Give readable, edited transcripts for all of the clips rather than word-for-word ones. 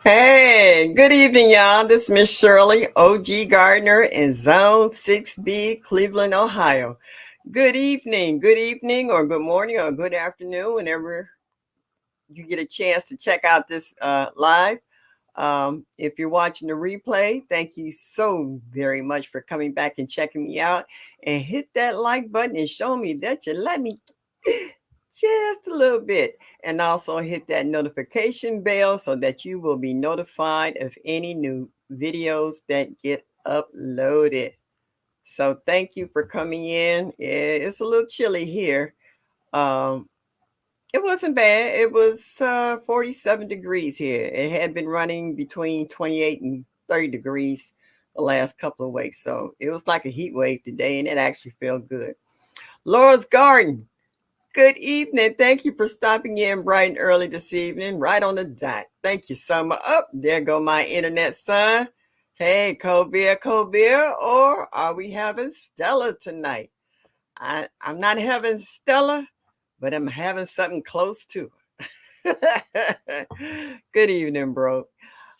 Hey, good evening, y'all. This is Miss Shirley, OG Gardner in Zone 6B, Cleveland, Ohio. Good evening, or good morning, or good afternoon, whenever you get a chance to check out this live. If you're watching the replay, thank you so very much for coming back and checking me out. And hit that like button and show me that you let me just a little bit. And also hit that notification bell so that you will be notified of any new videos that get uploaded. So thank you for coming in. It's a little chilly here. Um, it wasn't bad. It was 47 degrees here. It had been running between 28 and 30 degrees the last couple of weeks. So it was like a heat wave today, and it actually felt good. Laura's Garden. Good evening. Thank you for stopping in bright and early this evening, right on the dot. Thank you so much. Up there go my internet son. Hey, Colbert, or are we having Stella tonight? I'm not having Stella, but I'm having something close to it. Good evening, bro.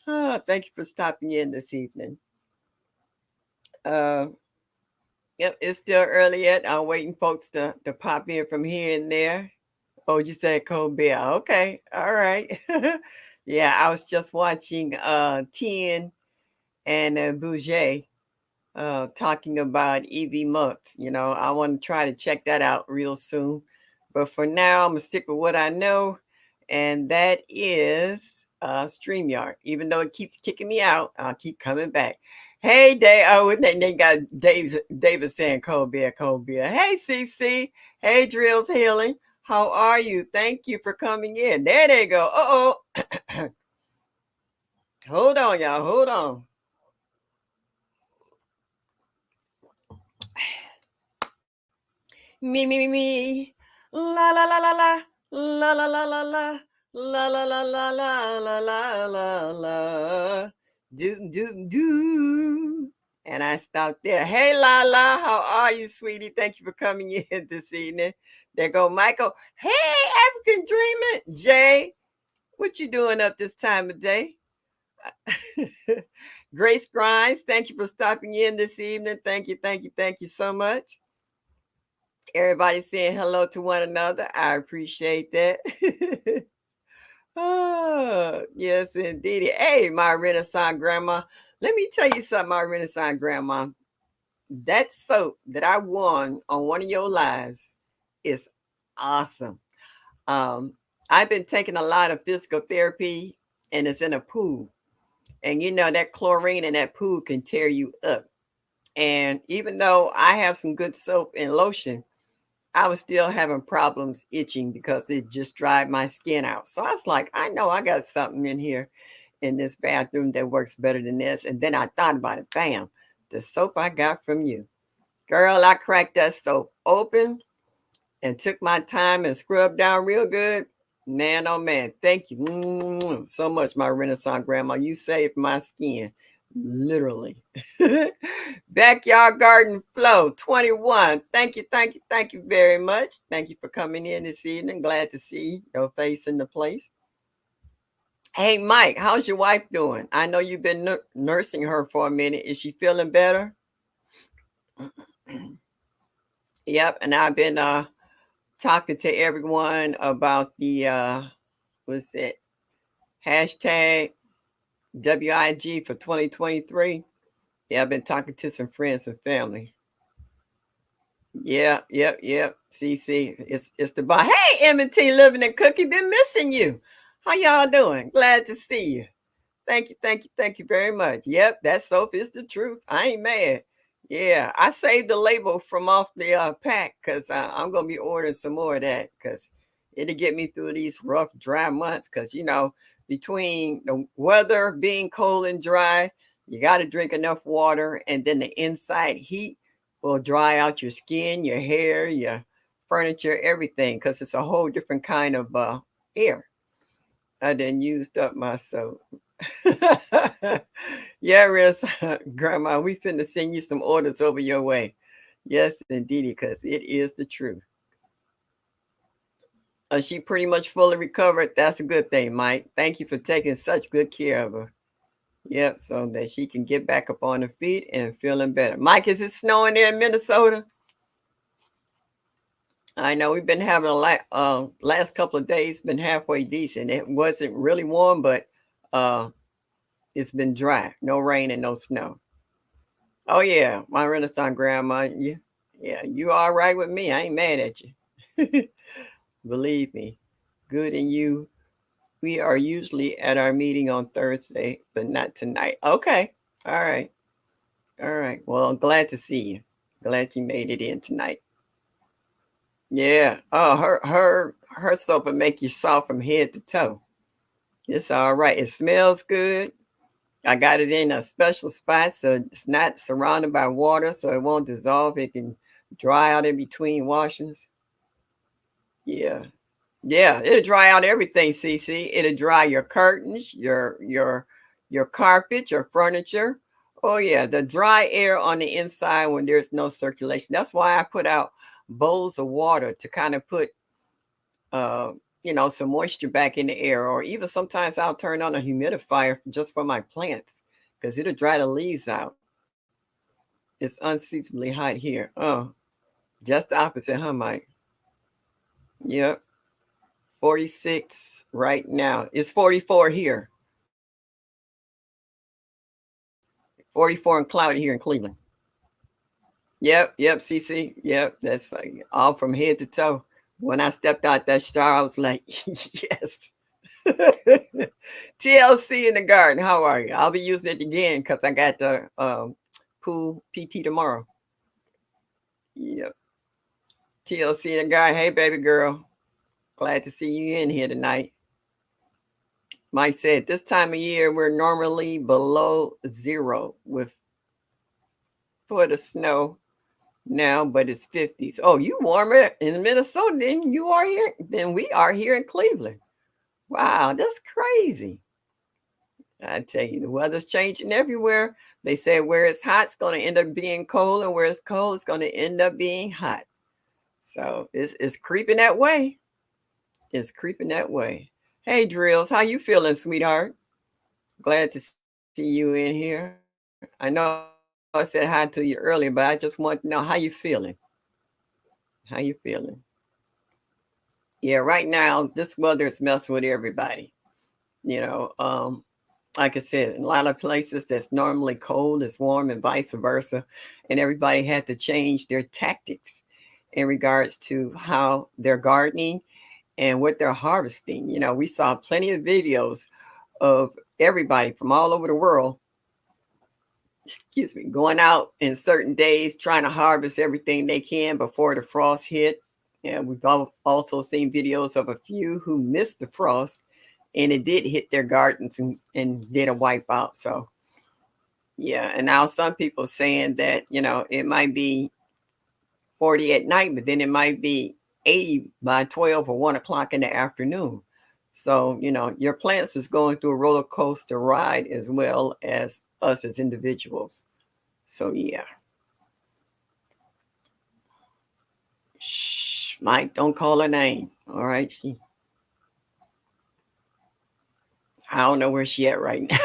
Thank you for stopping in this evening. Uh, yep, it's still early yet. I'm waiting folks to pop in from here and there. Oh, you said Colbert. Okay. All right. Yeah, I was just watching Tien and Bouger talking about EV months. I want to try to check that out real soon. But for now, I'm going to stick with what I know, and that is StreamYard. Even though it keeps kicking me out, I'll keep coming back. Hey, Dave. Oh, they got David saying Colbert. Hey, CC. Hey, Drills Healing. How are you? Thank you for coming in. There they go. Uh-oh. Hold on, y'all. Hold on. Me. La la la la la. La la la la la. La la la la la la la la la. Do. And I stopped there. Hey La, how are you, sweetie? Thank you for coming in this evening. There go Michael. Hey, African Dreamer. Jay, what you doing up this time of day? Grace Grimes, thank you for stopping in this evening. Thank you so much. Everybody saying hello to one another. I appreciate that. Oh, yes, indeed. Hey, my Renaissance grandma. Let me tell you something, my Renaissance grandma. That soap that I won on one of your lives is awesome. Um, I've been taking a lot of physical therapy, and it's in a pool. And that chlorine in that pool can tear you up. And even though I have some good soap and lotion, I was still having problems itching because it just dried my skin out. So I was like, I know I got something in here in this bathroom that works better than this. And then I thought about it. Bam, the soap I got from you. Girl, I cracked that soap open and took my time and scrubbed down real good. Man, oh man, thank you so much, my Renaissance grandma. You saved my skin, literally. Backyard Garden Flow 21. Thank you very much. Thank you for coming in this evening. Glad to see your face in the place. Hey, Mike, how's your wife doing? I know you've been nursing her for a minute. Is she feeling better? Yep, and I've been talking to everyone about the what's it hashtag WIG for 2023. Yeah, I've been talking to some friends and family. Yep. CC, it's the bar. Hey, M&T Living and Cookie, been missing you. How y'all doing? Glad to see you. Thank you very much. Yep, that soap is the truth. I ain't mad. Yeah, I saved the label from off the pack because I'm gonna be ordering some more of that because it'll get me through these rough, dry months. Because between the weather being cold and dry, you got to drink enough water, and then the inside heat will dry out your skin, your hair, your furniture, everything. Because it's a whole different kind of air. I done used up my soap. Yeah, Riz, Grandma, we finna send you some orders over your way. Yes, indeed, because it is the truth. She pretty much fully recovered. That's a good thing, Mike. Thank you for taking such good care of her. Yep, so that she can get back up on her feet and feeling better. Mike, is it snowing there in Minnesota? I know we've been having last couple of days been halfway decent. It wasn't really warm, but uh, it's been dry. No rain and no snow. Oh yeah, my Renaissance grandma. Yeah, you all right with me? I ain't mad at you. Believe me, good in you. We are usually at our meeting on Thursday, but not tonight. Okay, all right, all right. Well, I'm glad to see you. Glad you made it in tonight. Yeah. Oh, her soap will make you soft from head to toe. It's all right. It smells good. I got it in a special spot so it's not surrounded by water, so it won't dissolve. It can dry out in between washings. Yeah. Yeah, it'll dry out everything, CC. It'll dry your curtains, your carpet, your furniture. Oh yeah, the dry air on the inside when there's no circulation. That's why I put out bowls of water to kind of put uh some moisture back in the air, or even sometimes I'll turn on a humidifier just for my plants because it'll dry the leaves out. It's unseasonably hot here. Oh, just the opposite, huh, Mike? Yep. 46 right now. It's 44 here. 44 and cloudy here in Cleveland. Yep, CC. Yep, that's like all from head to toe. When I stepped out that shower, I was like, yes. TLC in the garden. How are you? I'll be using it again because I got the pool PT tomorrow. Yep. TLC in the garden. Hey, baby girl. Glad to see you in here tonight. Mike said this time of year we're normally below zero with foot of snow now, but it's 50s. Oh, you warmer in Minnesota than we are here in Cleveland. Wow, that's crazy. I tell you, the weather's changing everywhere. They say where it's hot, it's going to end up being cold, and where it's cold, it's going to end up being hot. So it's creeping that way. It's creeping that way. Hey, Drills, how you feeling, sweetheart? Glad to see you in here. I know I said hi to you earlier, but I just want to know how you feeling. How you feeling? Yeah, right now this weather is messing with everybody. You know, like I said, in a lot of places that's normally cold is warm and vice versa. And everybody had to change their tactics in regards to how they're gardening and what they're harvesting. You know, we saw plenty of videos of everybody from all over the world, excuse me, going out in certain days trying to harvest everything they can before the frost hit. And we've also seen videos of a few who missed the frost and it did hit their gardens and did a wipeout. So yeah, and now some people saying that it might be 40 at night, but then it might be 80 by 12 or 1 o'clock in the afternoon. So your plants is going through a roller coaster ride as well as us as individuals. So yeah. Shh, Mike, don't call her name. All right, I don't know where she at right now.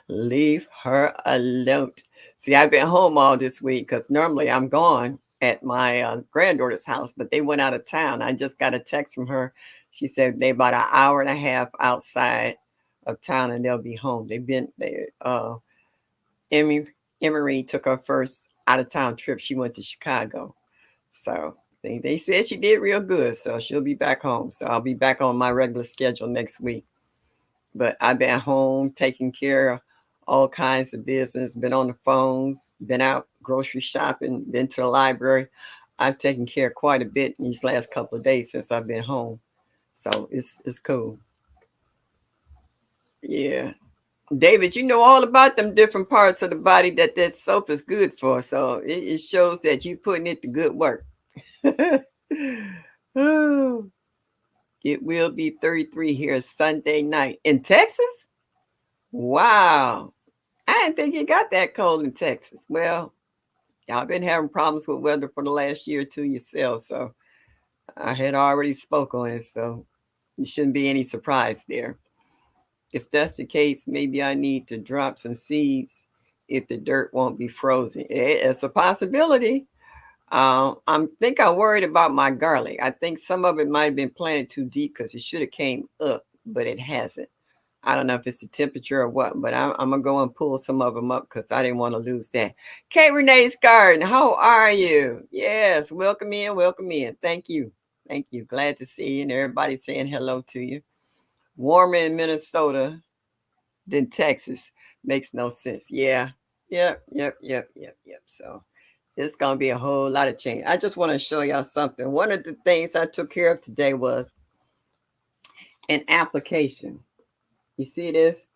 Leave her alone. See, I've been home all this week because normally I'm gone at my granddaughter's house, but they went out of town. I just got a text from her. She said they about an hour and a half outside of town and they'll be home. Emmy Emery took her first out of town trip. She went to Chicago. So they said she did real good. So she'll be back home. So I'll be back on my regular schedule next week. But I've been home taking care of all kinds of business, been on the phones, been out grocery shopping, been to the library. I've taken care of quite a bit in these last couple of days since I've been home. So it's cool. Yeah. David, you know all about them different parts of the body that soap is good for. So it shows that you putting it to good work. Oh, it will be 33 here Sunday night in Texas. Wow. I didn't think it got that cold in Texas. Well, y'all been having problems with weather for the last year or two yourself. So I had already spoke on it, so there shouldn't be any surprise there. If that's the case, maybe I need to drop some seeds if the dirt won't be frozen. It's a possibility. I'm worried about my garlic. I think some of it might have been planted too deep because it should have came up, but it hasn't. I don't know if it's the temperature or what, but I'm gonna go and pull some of them up because I didn't want to lose that. K Renee's Garden, how are you? Yes, welcome in, welcome in. Thank you, thank you. Glad to see you and everybody saying hello to you. Warmer in Minnesota than Texas makes no sense. Yeah, yep. So it's gonna be a whole lot of change. I just want to show y'all something. One of the things I took care of today was an application. You see this?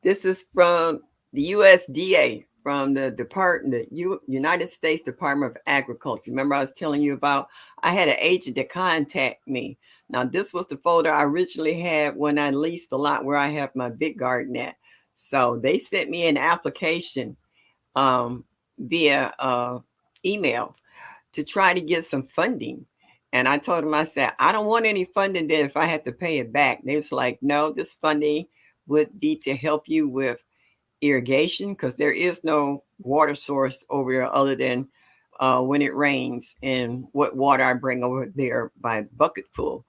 This is from the USDA, from the United States Department of Agriculture. Remember, I was telling you about I had an agent that contact me. Now, this was the folder I originally had when I leased the lot where I have my big garden at. So they sent me an application um, via email to try to get some funding. And I told them, I said, I don't want any funding then if I had to pay it back. They was like, no, this funding would be to help you with irrigation because there is no water source over there other than when it rains and what water I bring over there by bucketful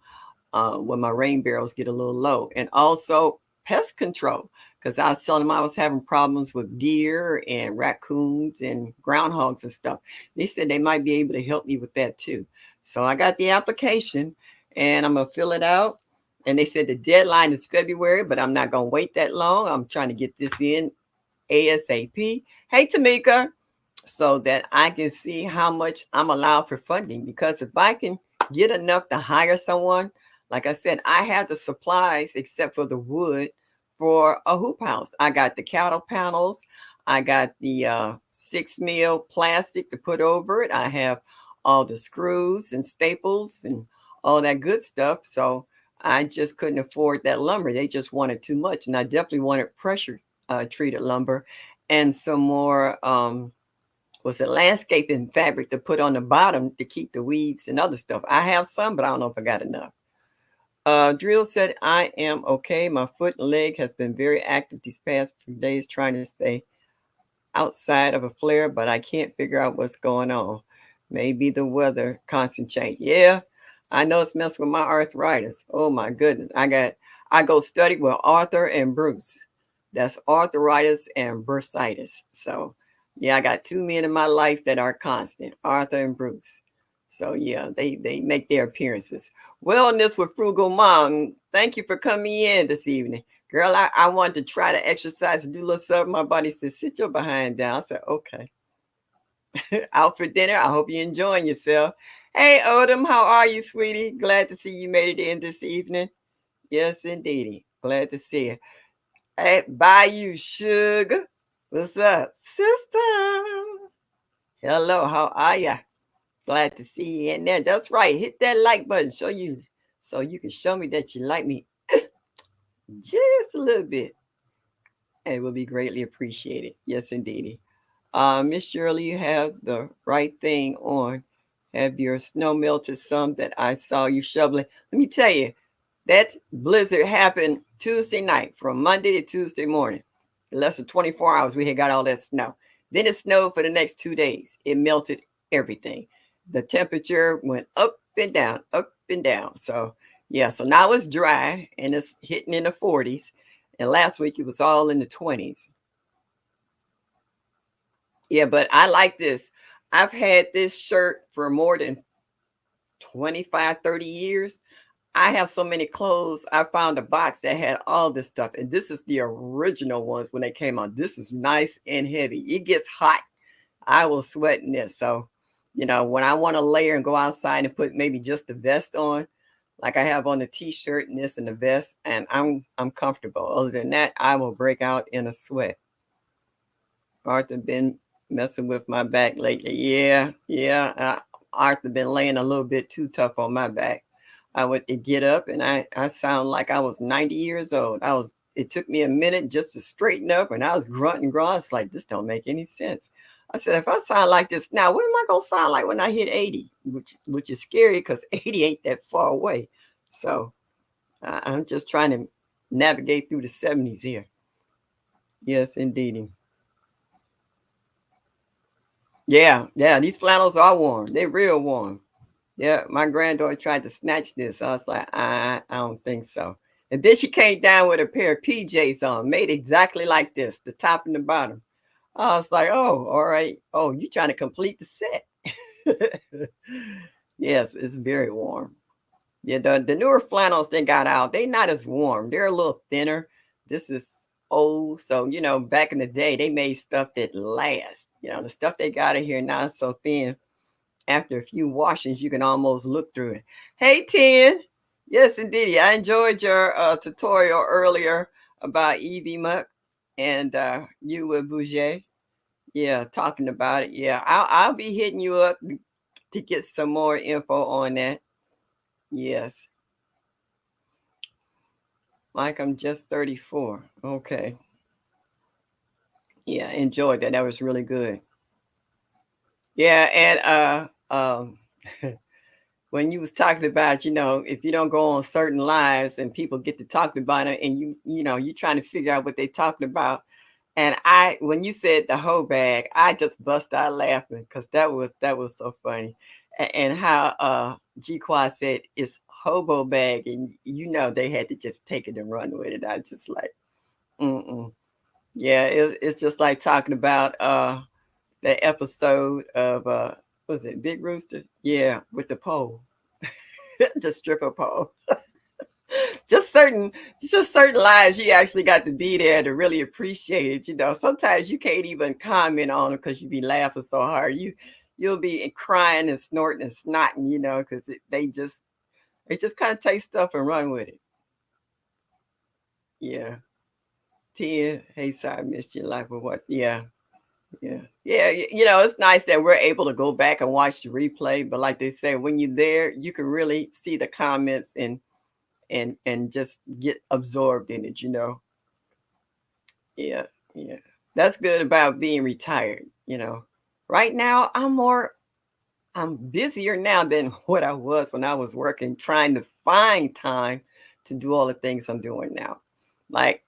when my rain barrels get a little low. And also pest control because I was telling them I was having problems with deer and raccoons and groundhogs and stuff. They said they might be able to help me with that too. So I got the application and I'm going to fill it out. And they said the deadline is February, but I'm not going to wait that long. I'm trying to get this in ASAP. Hey, Tamika, so that I can see how much I'm allowed for funding. Because if I can get enough to hire someone, like I said, I have the supplies except for the wood for a hoop house. I got the cattle panels. I got the 6 mil plastic to put over it. I have all the screws and staples and all that good stuff. So I just couldn't afford that lumber. They just wanted too much. And I definitely wanted pressure treated lumber and some more was it landscaping fabric to put on the bottom to keep the weeds and other stuff. I have some, but I don't know if I got enough. Drill said, I am okay. My foot and leg has been very active these past few days trying to stay outside of a flare, but I can't figure out what's going on. Maybe the weather constant change. Yeah, I know it's messing with my arthritis. Oh my goodness. I go study with Arthur and Bruce. That's arthritis and bursitis. So yeah, I got two men in my life that are constant, Arthur and Bruce. So yeah, they make their appearances. Wellness with Frugal Mom. Thank you for coming in this evening. Girl, I wanted to try to exercise and do a little something. My body said, sit your behind down. I said, okay. Out for dinner. I hope you're enjoying yourself. Hey, Odom, how are you, sweetie? Glad to see you made it in this evening. Yes, indeedy. Glad to see you. Hey, bye you, sugar. What's up, sister? Hello, how are ya? Glad to see you in there. That's right. Hit that like button. Show you so you can show me that you like me just a little bit. It will be greatly appreciated. Yes, indeedy. Miss Shirley, you have the right thing on. Have your snow melted some that I saw you shoveling? Let me tell you, that blizzard happened Tuesday night from Monday to Tuesday morning. In less than 24 hours, we had got all that snow. Then it snowed for the next 2 days. It melted everything. The temperature went up and down, up and down. So, yeah, so now it's dry and it's hitting in the 40s. And last week it was all in the 20s. Yeah, but I like this. I've had this shirt for more than 25, 30 years. I have so many clothes. I found a box that had all this stuff. And this is the original ones when they came out. This is nice and heavy. It gets hot. I will sweat in this. So, when I want to layer and go outside and put maybe just the vest on, like I have on the t-shirt and this and the vest, and I'm comfortable. Other than that, I will break out in a sweat. Arthur been messing with my back lately. Yeah. Arthur been laying a little bit too tough on my back. I would get up and I sound like I was 90 years old. It took me a minute just to straighten up and I was grunting. It's like, this don't make any sense. I said, if I sound like this now, what am I gonna sound like when I hit 80? Which is scary because 80 ain't that far away. So I'm just trying to navigate through the 70s here. Yes, indeedy. Yeah, yeah, these flannels are warm. They're real warm. Yeah, my granddaughter tried to snatch this. I was like, I don't think so. And then she came down with a pair of PJs on, made exactly like this, the top and the bottom. I was like, oh, all right. Oh, you trying to complete the set. Yes, it's very warm. Yeah, the newer flannels they got out, they not as warm. They're a little thinner. This is old. So, back in the day, they made stuff that lasts. The stuff they got in here now is so thin. After a few washings, you can almost look through it. Hey, Tin. Yes, indeed. I enjoyed your tutorial earlier about EV Mux and you with Bouger. Yeah, talking about it. Yeah, I'll be hitting you up to get some more info on that. Yes. Like I'm just 34. Okay. Yeah, enjoyed that. That was really good. Yeah, and when you was talking about, if you don't go on certain lives and people get to talking about it and you trying to figure out what they talking about. And when you said the whole bag, I just bust out laughing because that was so funny. And how G Quad said it's hobo bag, and they had to just take it and run with it. I just like, mm-mm. Yeah, it's just like talking about the episode of was it Big Rooster? Yeah, with the pole, the stripper pole. just certain just certain lives you actually got to be there to really appreciate it. Sometimes you can't even comment on it because you be laughing so hard. You'll be crying and snorting and snotting, because they just kind of take stuff and run with it. Yeah. 10. Hey, sorry, I missed your life. But what? Yeah. Yeah. Yeah. It's nice that we're able to go back and watch the replay. But like they say, when you're there, you can really see the comments and just get absorbed in it. Yeah. Yeah. That's good about being retired. Right now, I'm busier now than what I was when I was working, trying to find time to do all the things I'm doing now. Like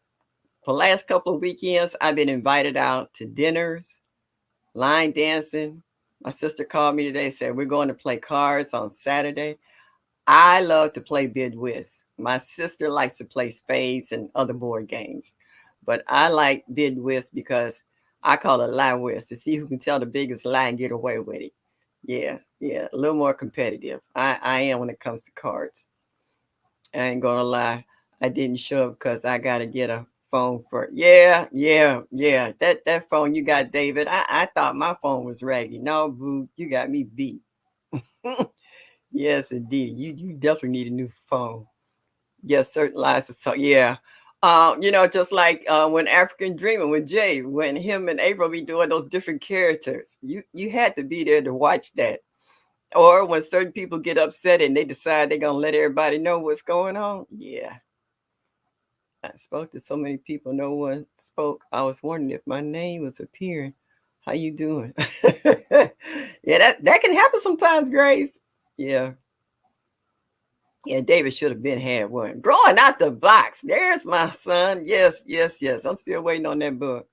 for the last couple of weekends, I've been invited out to dinners, line dancing. My sister called me today and said, we're going to play cards on Saturday. I love to play bid whist. My sister likes to play spades and other board games. But I like bid whist because I call it lie whist to see who can tell the biggest lie and get away with it. Yeah, yeah, a little more competitive. I am when it comes to cards. I ain't gonna lie. I didn't show up because I gotta get a phone for yeah, yeah, yeah. That phone you got, David. I thought my phone was raggedy. No, boo, you got me beat. Yes, indeed. You definitely need a new phone. Yes, certain lies. So yeah. Just like when African Dreamer with Jay, when him and April be doing those different characters, you had to be there to watch that. Or when certain people get upset and they decide they're gonna let everybody know what's going on. Yeah. I spoke to so many people, no one spoke. I was wondering if my name was appearing. How you doing? Yeah, that can happen sometimes, Grace. Yeah. Yeah, David should have been had one. Growing out the box. There's my son. Yes, yes, yes. I'm still waiting on that book.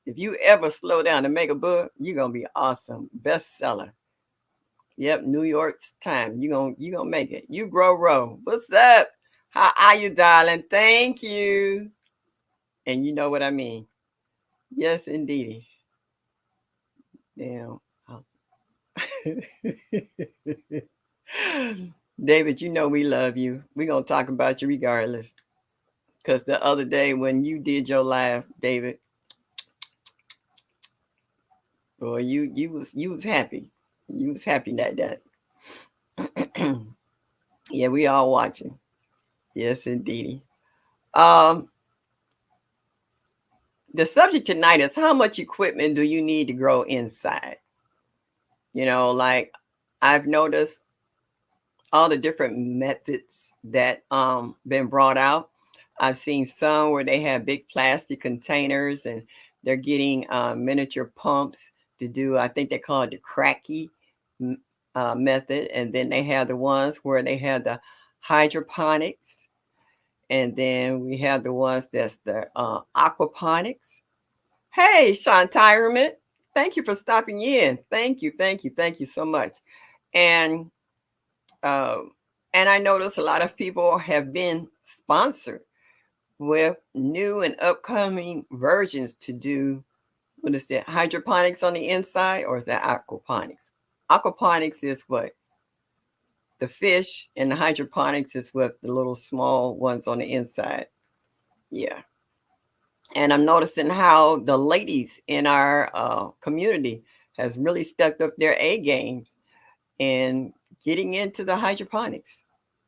If you ever slow down to make a book, you're gonna be awesome. Bestseller. Yep, New York's time. You gonna make it. You grow row. What's up? How are you, darling? Thank you. And you know what I mean. Yes, indeedy. Damn. David, we love you. We're gonna talk about you regardless. Because the other day when you did your live, David, boy, you was happy. You was happy that. Yeah, we all watching. Yes, indeedy. Um, the subject tonight is how much equipment do you need to grow inside? Like I've noticed all the different methods that been brought out. I've seen some where they have big plastic containers and they're getting miniature pumps to do. I think they call it the cracky method. And then they have the ones where they have the hydroponics. And then we have the ones that's the aquaponics. Hey, Sean Tyerman, thank you for stopping in. Thank you so much. And um, and I notice a lot of people have been sponsored with new and upcoming versions to do, what is it, hydroponics on the inside, or is that aquaponics? Aquaponics is what? The fish, and the hydroponics is what? The little small ones on the inside. Yeah. And I'm noticing how the ladies in our community has really stepped up their A games and getting into the hydroponics,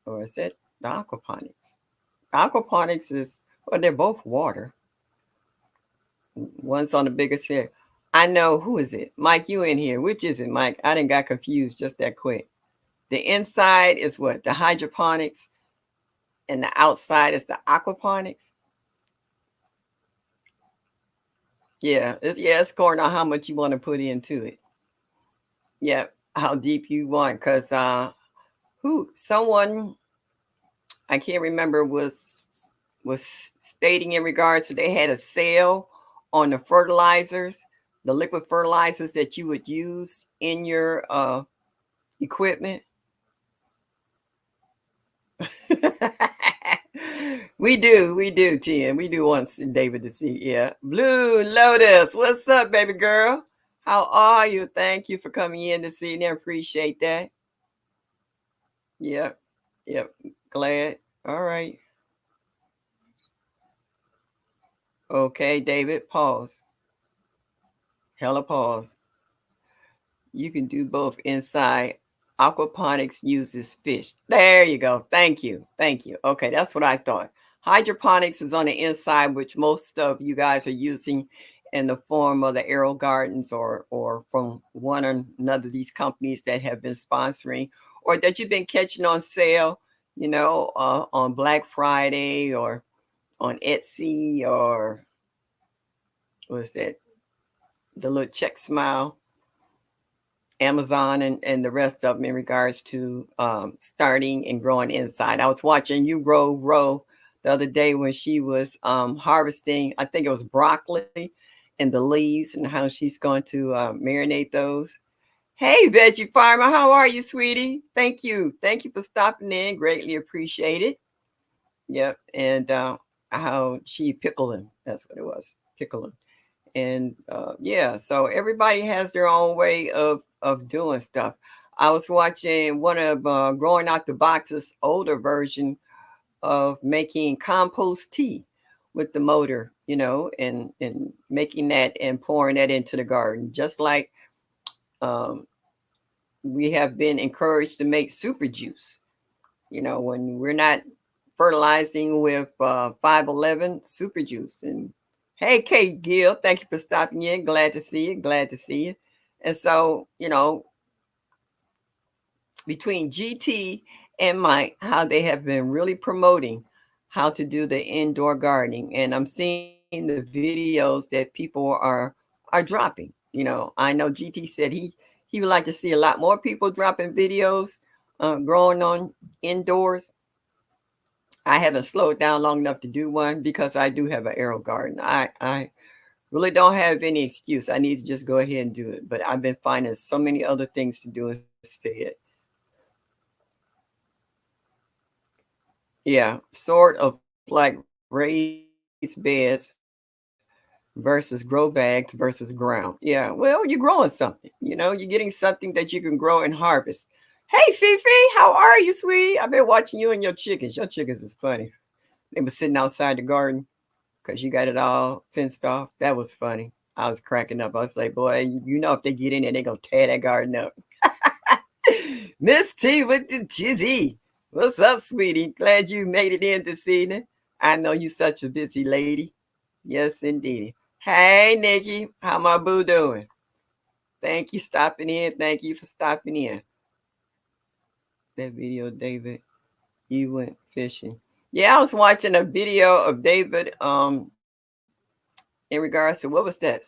or is it the aquaponics? Aquaponics is, well, they're both water. One's on the bigger scale. I know, who is it? Mike, you in here? Which is it, Mike? I didn't got confused just that quick. The inside is what? The hydroponics, and the outside is the aquaponics. Yeah, it's going on how much you want to put into it. Yeah, how deep you want. Cause who someone, I can't remember, was stating in regards to, they had a sale on the fertilizers, the liquid fertilizers that you would use in your equipment. we do, Tim. We do want David to see. Yeah. Blue Lotus, what's up, baby girl? How are you? Thank you for coming in this evening. Appreciate that. Yep. Yep. Glad. All right. Okay, David, pause. Hella pause. You can do both inside. Aquaponics uses fish. There you go. Thank you. Thank you. Okay, that's what I thought. Hydroponics is on the inside, which most of you guys are using in the form of the Aero Gardens, or from one or another of these companies that have been sponsoring, or that you've been catching on sale, on Black Friday, or on Etsy, or what's that? The little check smile, Amazon, and the rest of them, in regards to starting and growing inside. I was watching you grow Row the other day when she was harvesting, I think it was broccoli and the leaves, and how she's going to marinate those. Hey, Veggie Farmer, how are you, sweetie? Thank you. Thank you for stopping in. Greatly appreciate it. Yep. And how she pickled them. That's what it was. Pickle them. And yeah, so everybody has their own way of doing stuff. I was watching one of Growing Out the Box's older version of making compost tea with the motor, and making that and pouring that into the garden, just like um, we have been encouraged to make super juice. When we're not fertilizing with 511 super juice. And hey, Kate Gill, thank you for stopping in. Glad to see you. Glad to see you. And so, between GT and Mike, how they have been really promoting how to do the indoor gardening. And I'm seeing the videos that people are dropping. I know GT said he would like to see a lot more people dropping videos growing on indoors. I haven't slowed down long enough to do one, because I do have an arrow garden. I really don't have any excuse. I need to just go ahead and do it. But I've been finding so many other things to do instead. Yeah, sort of like raised beds versus grow bags versus ground. Yeah, well, you're growing something. You're getting something that you can grow and harvest. Hey, Fifi, how are you, sweetie? I've been watching you and your chickens. Your chickens is funny. They were sitting outside the garden because you got it all fenced off. That was funny. I was cracking up. I was like, boy, if they get in there, they're going to tear that garden up. Miss T with the tizzy. What's up, sweetie? Glad you made it in this evening. I know you such a busy lady. Yes, indeed. Hey, Nikki. How my boo doing? Thank you stopping in. Thank you for stopping in. That video, David, you went fishing. Yeah, I was watching a video of David in regards to, what was that?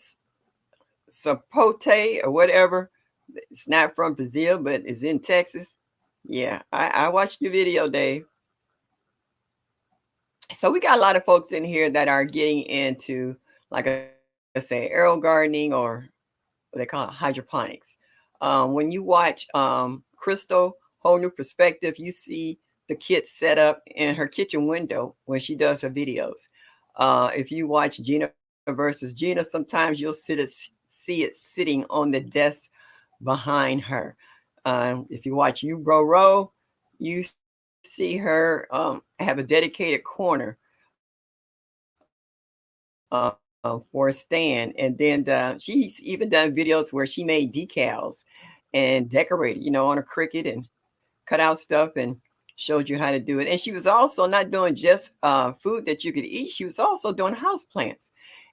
sapote or whatever. It's not from Brazil, but it's in Texas. Yeah, I watched your video, Dave. So we got a lot of folks in here that are getting into, like I say, aerial gardening or what they call it, hydroponics. When you watch Crystal, Whole New Perspective, you see the kit set up in her kitchen window when she does her videos. If you watch Gina versus Gina, sometimes you'll see it sitting on the desk behind her. If you watch You Grow Row, you see her have a dedicated corner for a stand. And then she's even done videos where she made decals and decorated, on a Cricut and cut out stuff and showed you how to do it. And she was also not doing just food that you could eat. She was also doing house plants.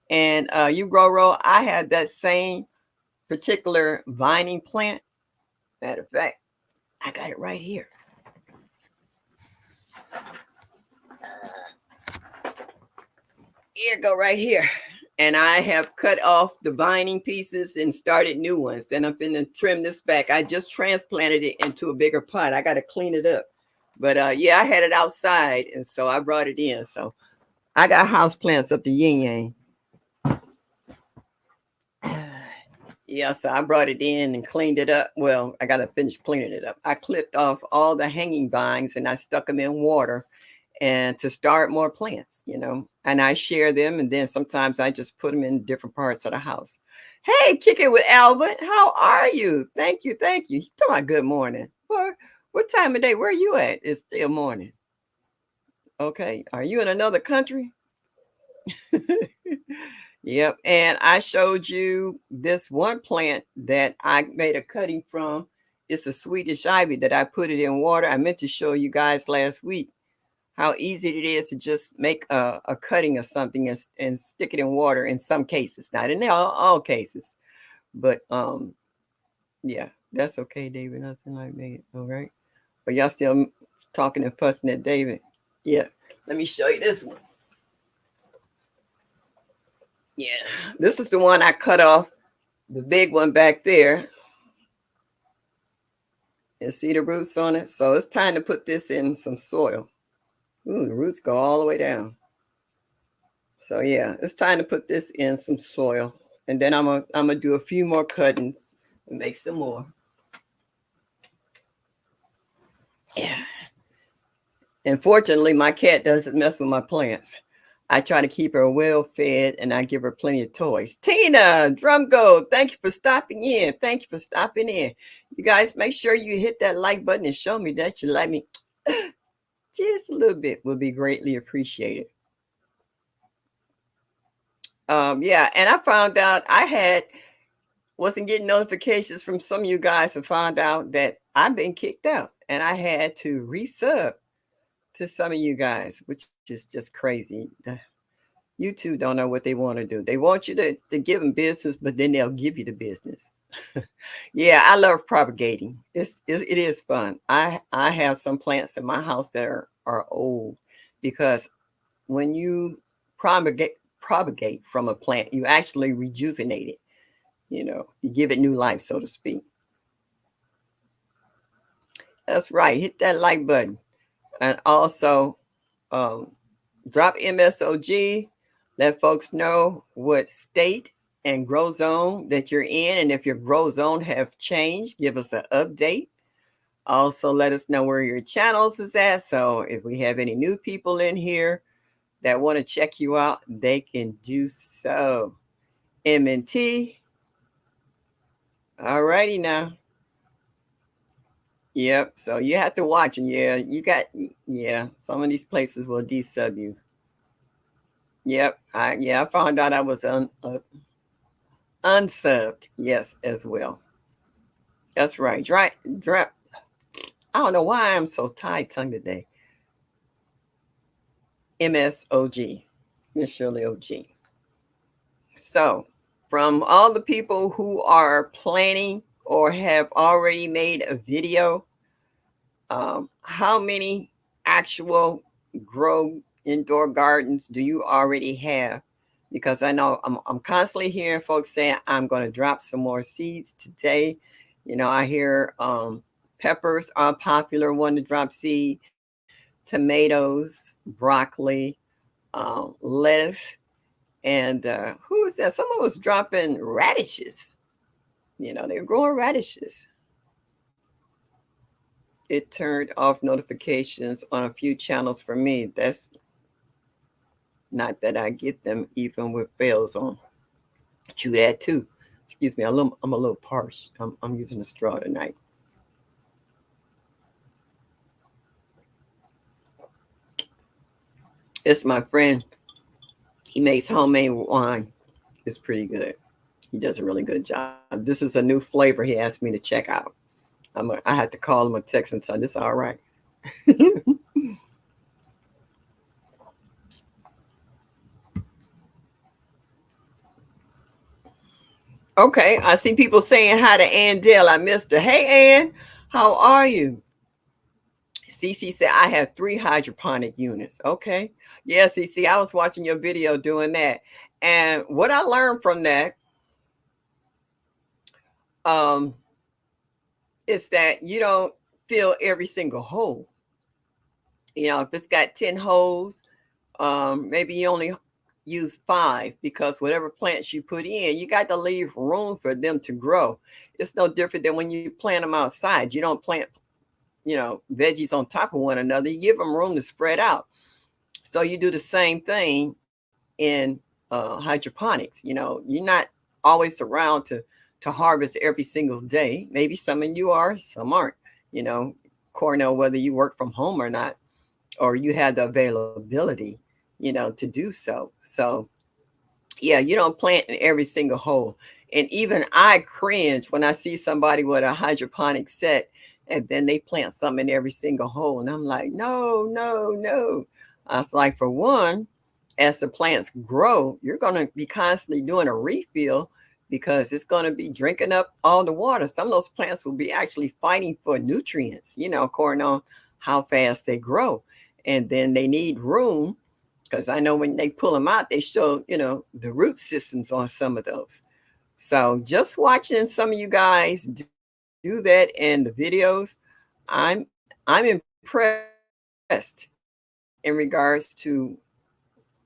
And You Grow Row, I had that same particular vining plant. Matter of fact, I got it right here. Here go right here. And I have cut off the vining pieces and started new ones. Then I'm finna trim this back. I just transplanted it into a bigger pot. I got to clean it up. But yeah, I had it outside, and so I brought it in. So I got house plants up the yin yang. Yeah, so I brought it in and cleaned it up. Well, I got to finish cleaning it up. I clipped off all the hanging vines and I stuck them in water and to start more plants. And I share them, and then sometimes I just put them in different parts of the house. Hey, kick it with Albert. How are you? Thank you, thank you. You talking about good morning? What time of day? Where are you at? It's still morning. Okay, are you in another country? Yep. And I showed you this one plant that I made a cutting from. It's a Swedish ivy that I put it in water. I meant to show you guys last week how easy it is to just make a cutting of something and stick it in water in some cases. Not in all cases. But yeah, that's okay, David. Nothing like that. All right. But y'all still talking and fussing at David. Yeah. Let me show you this one. Yeah. This is the one I cut off, the big one back there. You see the roots on it? So it's time to put this in some soil. Ooh, the roots go all the way down. So yeah, it's time to put this in some soil. And then I'm gonna do a few more cuttings and make some more. Yeah. And fortunately, my cat doesn't mess with my plants. I try to keep her well fed and I give her plenty of toys. Tina, Drum Gold, thank you for stopping in. Thank you for stopping in. You guys make sure you hit that like button and show me that you like me. Just a little bit would be greatly appreciated. Yeah, and I found out wasn't getting notifications from some of you guys and found out that I've been kicked out and I had to resub to some of you guys, which is just crazy. YouTube don't know what they want to do. They want you to give them business, but then they'll give you the business. Yeah, I love propagating. It is fun. I have some plants in my house that are old because when you propagate from a plant, you actually rejuvenate it. You give it new life, so to speak. That's right. Hit that like button. And also um, drop MSOG. Let folks know what state and grow zone that you're in. And if your grow zone have changed, give us an update. Also, let us know where your channels is at. So if we have any new people in here that want to check you out, they can do so. M&T. All righty now. Yep. So you have to watch them. Yeah. Some of these places will desub you. Yep. I found out I was unsubbed. Yes, as well. That's right. Drop. I don't know why I'm so tight tongue today. MSOG, Miss Shirley OG. So, from all the people who are planning or have already made a video, how many actual grow indoor gardens do you already have because I know I'm constantly hearing folks saying I'm going to drop some more seeds today. I hear peppers are a popular one to drop seed, tomatoes, broccoli, lettuce, and who was that? Someone was dropping radishes. They're growing radishes. It turned off notifications on a few channels for me. That's not that I get them even with bells on. Chew that too. Excuse me, I'm a little parched. I'm using a straw tonight. It's my friend. He makes homemade wine. It's pretty good. He does a really good job. This is a new flavor he asked me to check out. I had to call him or text him and say, this all right. Okay, I see people saying hi to Ann Dale. I missed her. Hey, Ann, how are you? CC said, I have 3 hydroponic units. Okay. Yeah, CC, I was watching your video doing that. And what I learned from that um, is that you don't fill every single hole. If it's got 10 holes, maybe you only use 5, because whatever plants you put in, you got to leave room for them to grow. It's no different than when you plant them outside. You don't plant, veggies on top of one another. You give them room to spread out. So you do the same thing in hydroponics. You're not always around to harvest every single day. Maybe some of you are, some aren't. You know, Cornell, whether you work from home or not, or you have the availability, to do so. So yeah, you don't plant in every single hole. And even I cringe when I see somebody with a hydroponic set and then they plant something in every single hole. And I'm like, no, no, no. I was like, for one, as the plants grow, you're going to be constantly doing a refill because it's going to be drinking up all the water. Some of those plants will be actually fighting for nutrients, according on how fast they grow. And then they need room, because I know when they pull them out, they show, the root systems on some of those. So just watching some of you guys do that in the videos, I'm impressed in regards to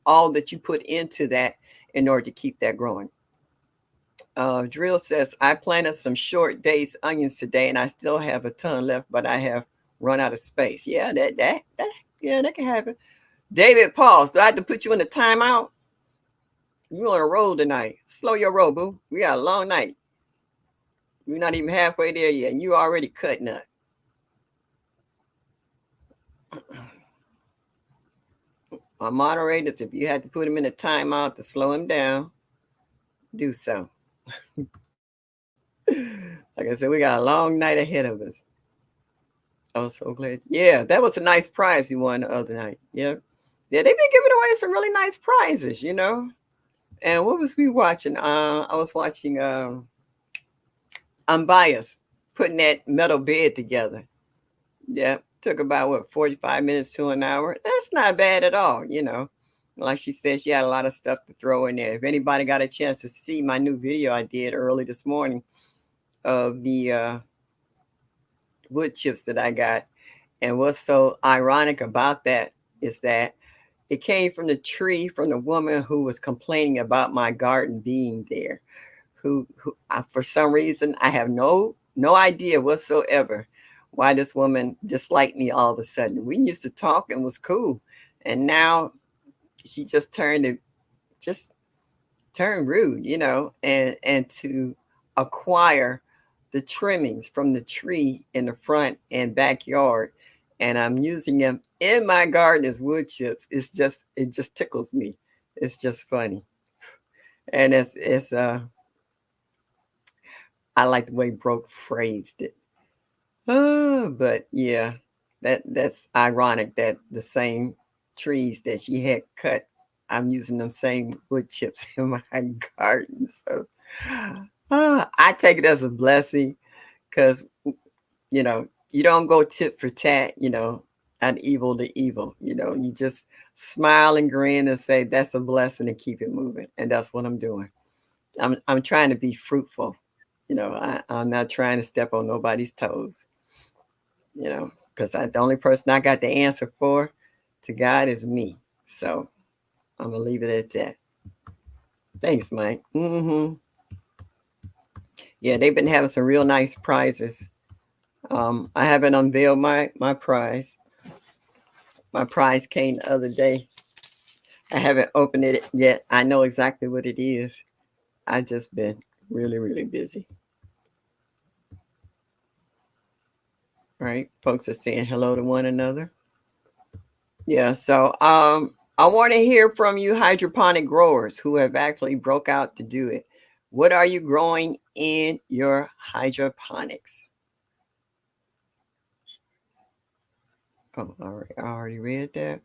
all that you put into that in order to keep that growing. Drill says, I planted some short days onions today and I still have a ton left, but I have run out of space. Yeah, yeah, that can happen. David Pauls, do I have to put you in the timeout? You on a roll tonight. Slow your roll, boo. We got a long night. We're not even halfway there yet, and you already cutting up. My moderators, if you had to put him in a timeout to slow him down, do so. Like I said, we got a long night ahead of us. I'm so glad. Yeah, that was a nice prize you won the other night. Yeah. Yeah, they've been giving away some really nice prizes. And what was we watching? I was watching Unbiased, putting that metal bed together. Yeah, took about 45 minutes to an hour. That's not bad at all. Like she said, she had a lot of stuff to throw in there. If anybody got a chance to see my new video I did early this morning of the wood chips that I got, and what's so ironic about that is that it came from the tree from the woman who was complaining about my garden being there. Who for some reason I have no idea whatsoever why this woman disliked me all of a sudden. We used to talk and was cool, and now she just turned rude, and to acquire the trimmings from the tree in the front and backyard, and I'm using them in my garden as wood chips. It just tickles me. It's just funny, and it's I like the way Broke phrased it. But yeah, that's ironic that the same trees that she had cut, I'm using them same wood chips in my garden. So I take it as a blessing, because you don't go tit for tat, add evil to evil. You just smile and grin and say that's a blessing and keep it moving. And that's what I'm doing. I'm trying to be fruitful. I'm not trying to step on nobody's toes, because the only person I got the answer for to God is me. So I'm gonna leave it at that. Thanks, Mike. Yeah, they've been having some real nice prizes. I haven't unveiled my prize. My prize came the other day. I haven't opened it yet. I know exactly what it is. I've just been really, really busy. Right? Folks are saying hello to one another. Yeah, so I want to hear from you hydroponic growers who have actually broke out to do it. What are you growing in your hydroponics? Oh, I already read that.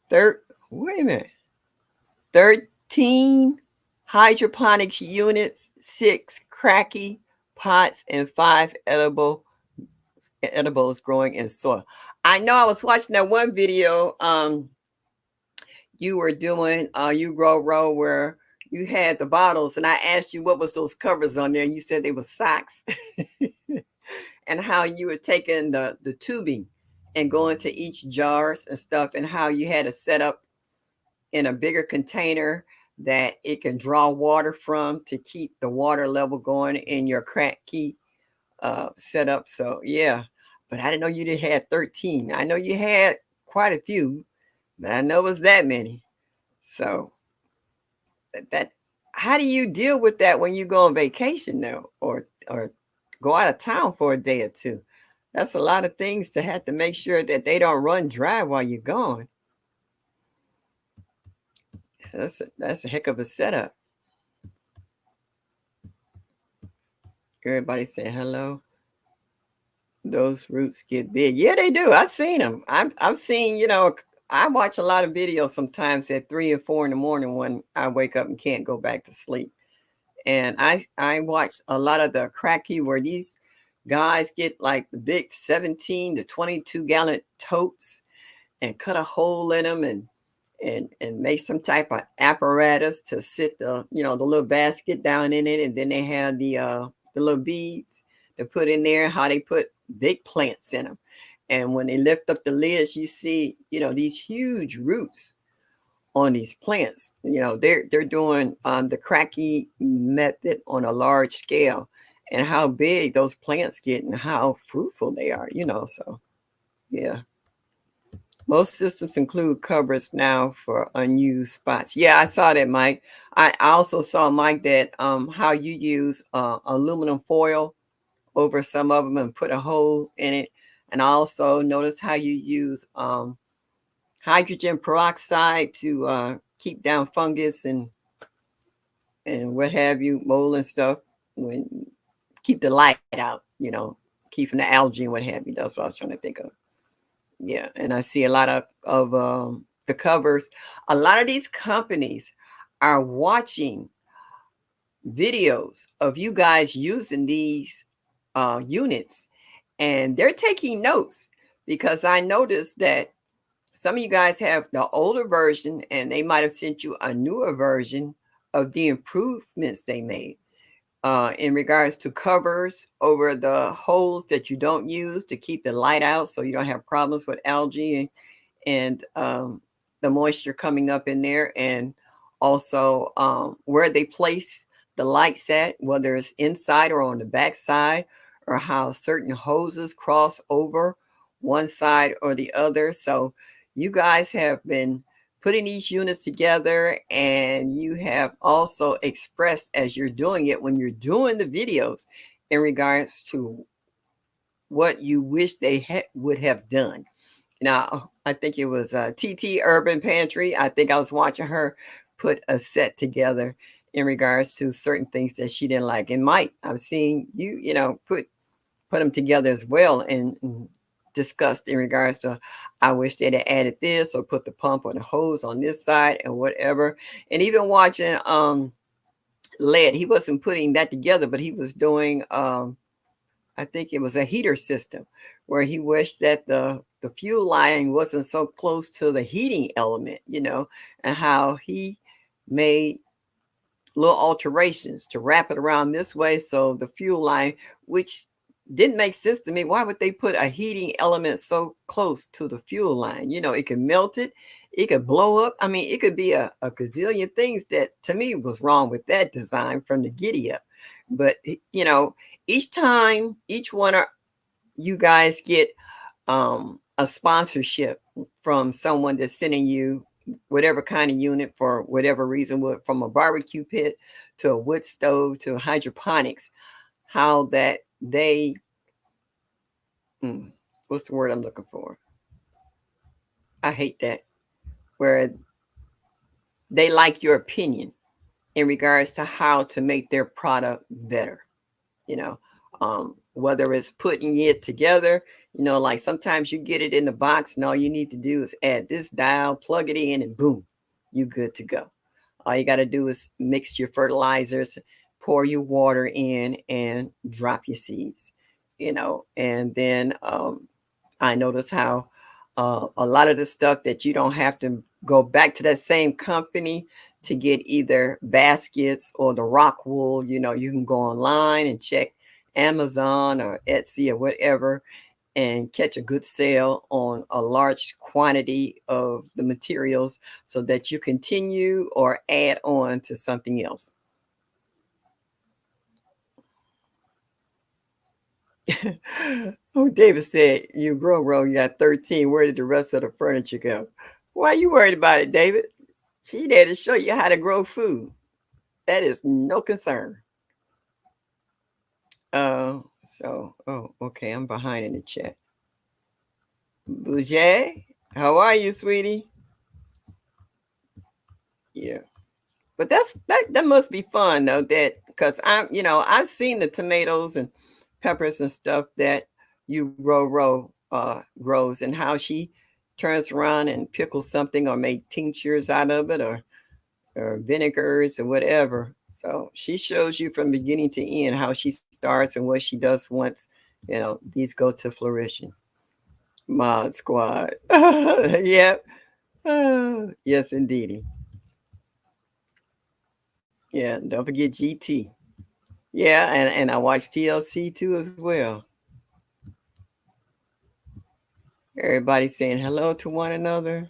Third, wait a minute. 13 hydroponics units, 6 cracky pots, and 5 edibles growing in soil. I know I was watching that one video you were doing you grow row where you had the bottles and I asked you what was those covers on there and you said they were socks and how you were taking the tubing and going to each jars and stuff and how you had to set up in a bigger container that it can draw water from to keep the water level going in your crack key setup. So yeah, but I didn't know you did had 13. I know you had quite a few, but I know it was that many. So that how do you deal with that when you go on vacation though, or go out of town for a day or two? That's a lot of things to have to make sure that they don't run dry while you're gone. That's a heck of a setup. Everybody saying hello. Those roots get big. Yeah, they do. I've seen them. I've seen, I watch a lot of videos sometimes at 3 and 4 in the morning when I wake up and can't go back to sleep. And I watch a lot of the cracky where these guys get like the big 17 to 22-gallon totes and cut a hole in them and make some type of apparatus to sit the little basket down in it, and then they have the little beads to put in there. How they put big plants in them, and when they lift up the lids, you see these huge roots on these plants. They're doing the cracky method on a large scale, and how big those plants get and how fruitful they are. So yeah. Most systems include covers now for unused spots. Yeah, I saw that, Mike. I also saw, Mike, that how you use aluminum foil over some of them and put a hole in it. And I also noticed how you use hydrogen peroxide to keep down fungus and what have you, mold and stuff. When keep the light out, keeping the algae and what have you. That's what I was trying to think of. Yeah, and I see a lot of the covers. A lot of these companies are watching videos of you guys using these units, and they're taking notes because I noticed that some of you guys have the older version, and they might have sent you a newer version of the improvements they made in regards to covers over the holes that you don't use to keep the light out so you don't have problems with algae and the moisture coming up in there, and also where they place the lights at, whether it's inside or on the back side, or how certain hoses cross over one side or the other. So you guys have been putting these units together, and you have also expressed as you're doing it when you're doing the videos in regards to what you wish they would have done. Now, I think it was TT Urban Pantry. I think I was watching her put a set together in regards to certain things that she didn't like. And Mike, I've seen you, put them together as well and discussed in regards to, I wish they'd have added this or put the pump or the hose on this side and whatever. And even watching Led, he wasn't putting that together, but he was doing I think it was a heater system where he wished that the fuel line wasn't so close to the heating element, and how he made little alterations to wrap it around this way so the fuel line, which didn't make sense to me. Why would they put a heating element so close to the fuel line? It could melt it, it could blow up. I mean, it could be a gazillion things that to me was wrong with that design from the giddy up. But each time each one of you guys get a sponsorship from someone that's sending you whatever kind of unit for whatever reason, from a barbecue pit to a wood stove to hydroponics, how that they, mm, what's the word I'm looking for? I hate that. Where they like your opinion in regards to how to make their product better, you know, whether it's putting it together, like sometimes you get it in the box and all you need to do is add this dial, plug it in, and boom, you good to go. All you got to do is mix your fertilizers, pour your water in, and drop your seeds, and then I notice how a lot of the stuff that you don't have to go back to that same company to get either baskets or the rock wool. You can go online and check Amazon or Etsy or whatever and catch a good sale on a large quantity of the materials so that you continue or add on to something else. Oh, David said, you grow, you got 13. Where did the rest of the furniture go? Why are you worried about it, David? She there to show you how to grow food. That is no concern. Okay, I'm behind in the chat. Bouget, how are you, sweetie? Yeah. But that must be fun though, that because I've seen the tomatoes and peppers and stuff that you grows, and how she turns around and pickles something or make tinctures out of it, or vinegars or whatever. So she shows you from beginning to end how she starts and what she does once these go to fruition. Mod Squad. Yep. Yes, indeedy. Yeah, don't forget GT. Yeah, and I watch TLC too as well. Everybody saying hello to one another.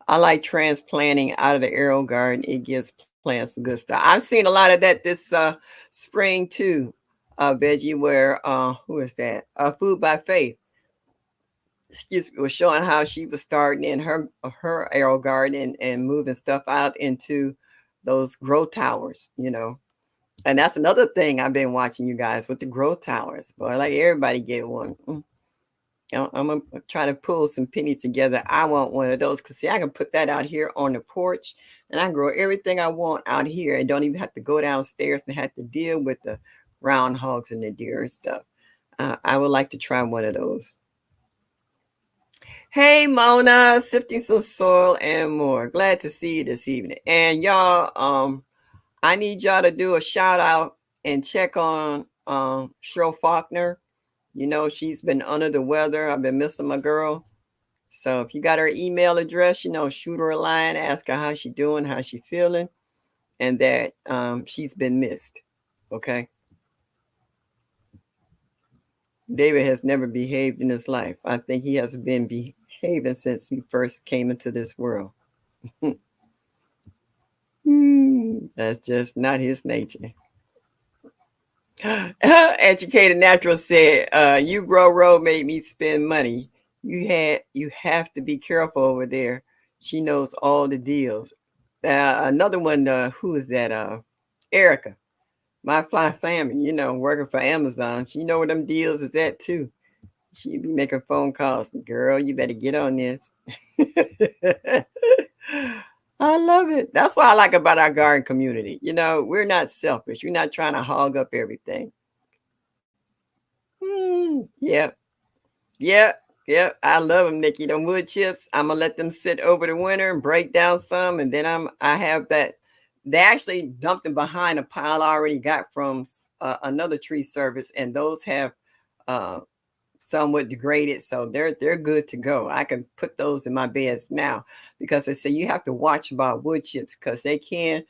I like transplanting out of the aero garden. It gives plants some good stuff. I've seen a lot of that this spring too. Veggie, where who is that? Food by Faith. Excuse me, was showing how she was starting in her aero garden and moving stuff out into those grow towers. And that's another thing I've been watching you guys with the growth towers. Boy, like everybody get one. I'm gonna try to pull some pennies together. I want one of those because see, I can put that out here on the porch, and I can grow everything I want out here, and don't even have to go downstairs and have to deal with the groundhogs and the deer and stuff. I would like to try one of those. Hey Mona, sifting some soil and more. Glad to see you this evening. And y'all, I need y'all to do a shout out and check on Cheryl Faulkner. She's been under the weather. I've been missing my girl. So if you got her email address, shoot her a line, ask her how she doing, how she feeling, and that she's been missed. Okay. David has never behaved in his life. I think he has been behaving since he first came into this world. That's just not his nature. Educated Natural said, you grow made me spend money. You have to be careful over there. She knows all the deals. Another one, who is that? Erica, my fly family, working for Amazon. She know where them deals is at too. She be making phone calls. Girl, you better get on this. I love it. That's what I like about our garden community. We're not selfish. We're not trying to hog up everything. Yep. Yep. Yep. I love them, Nikki. Them wood chips. I'm gonna let them sit over the winter and break down some, and then I have that. They actually dumped them behind a pile I already got from another tree service, and those have somewhat degraded, so they're good to go. I can put those in my beds now because they say you have to watch about wood chips because they can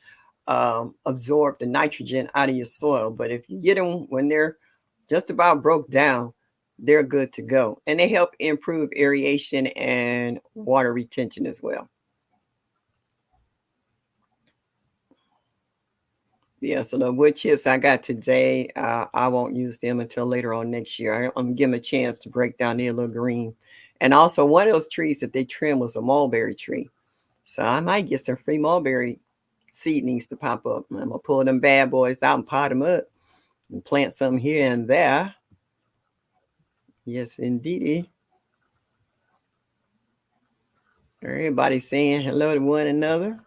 absorb the nitrogen out of your soil. But if you get them when they're just about broke down, they're good to go, and they help improve aeration and water retention as well. Yeah, so the wood chips I got today, I won't use them until later on next year. I'm gonna give them a chance to break down their little green. And also, one of those trees that they trimmed was a mulberry tree. So I might get some free mulberry seedlings to pop up. I'm gonna pull them bad boys out and pot them up and plant some here and there. Yes, indeedy. Everybody saying hello to one another,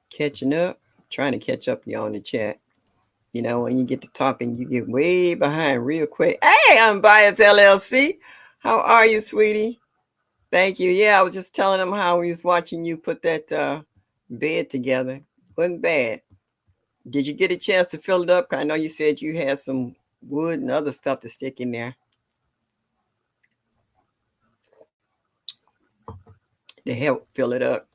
catching up, trying to catch up y'all in the chat. You know, when you get to talking, you get way behind real quick. Hey, I'm Bias LLC. How are you, sweetie? Thank you. Yeah, I was just telling them how we was watching you put that bed together. Wasn't bad. Did you get a chance to fill it up? 'Cause I know you said you had some wood and other stuff to stick in there to help fill it up.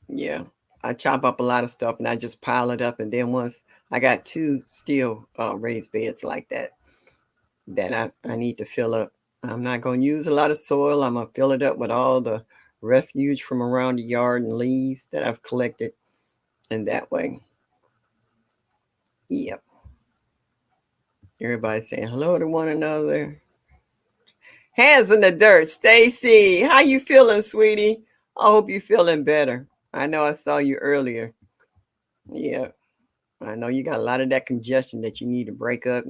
Yeah. I chop up a lot of stuff and I just pile it up. And then once I got two steel raised beds like that I need to fill up. I'm not going to use a lot of soil. I'm going to fill it up with all the refuge from around the yard and leaves that I've collected. And that way, yep. Everybody saying hello to one another. Hands in the dirt. Stacy, how you feeling, sweetie? I hope you feeling better. I know I saw you earlier. Yeah, I know you got a lot of that congestion that you need to break up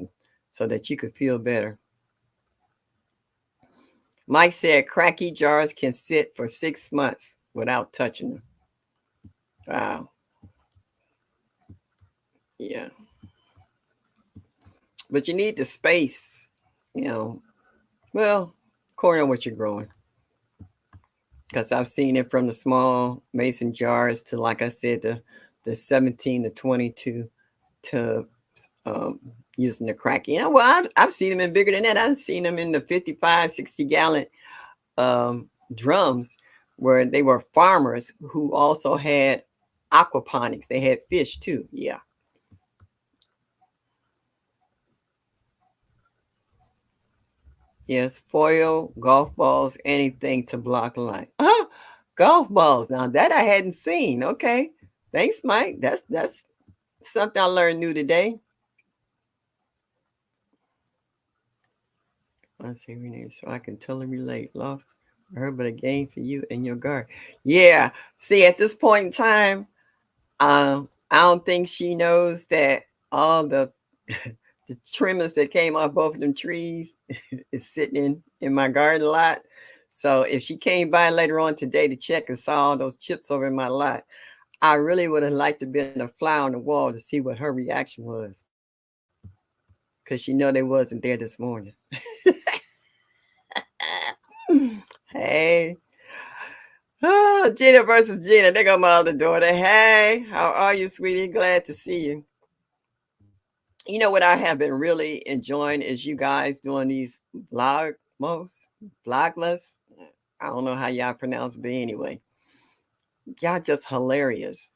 so that you could feel better. Mike said cracky jars can sit for 6 months without touching them. Wow. Yeah. But you need the space, you know. Well, according to what you're growing. Because I've seen it from the small mason jars to, like I said, the 17 to 22 to um, using the cracky. Yeah, well, I've seen them in bigger than that. I've seen them in the 55, 60-gallon drums where they were farmers who also had aquaponics. They had fish too. Yeah. Yes, foil, golf balls, anything to block light. Oh, golf balls. Now that I hadn't seen. Okay. Thanks, Mike. That's something I learned new today. I say rename so I can totally relate. Lost her, but a game for you and your guard. Yeah. See, at this point in time, I don't think she knows that all the the trimmers that came off both of them trees is sitting in my garden lot. So if she came by later on today to check and saw all those chips over in my lot, I really would have liked to been a fly on the wall to see what her reaction was, because she know they wasn't there this morning. Hey, oh, Gina versus Gina. There go my other daughter. Hey, how are you, sweetie? Glad to see you. You know what I have been really enjoying is you guys doing these blogmas. I don't know how y'all pronounce it, but anyway, y'all just hilarious.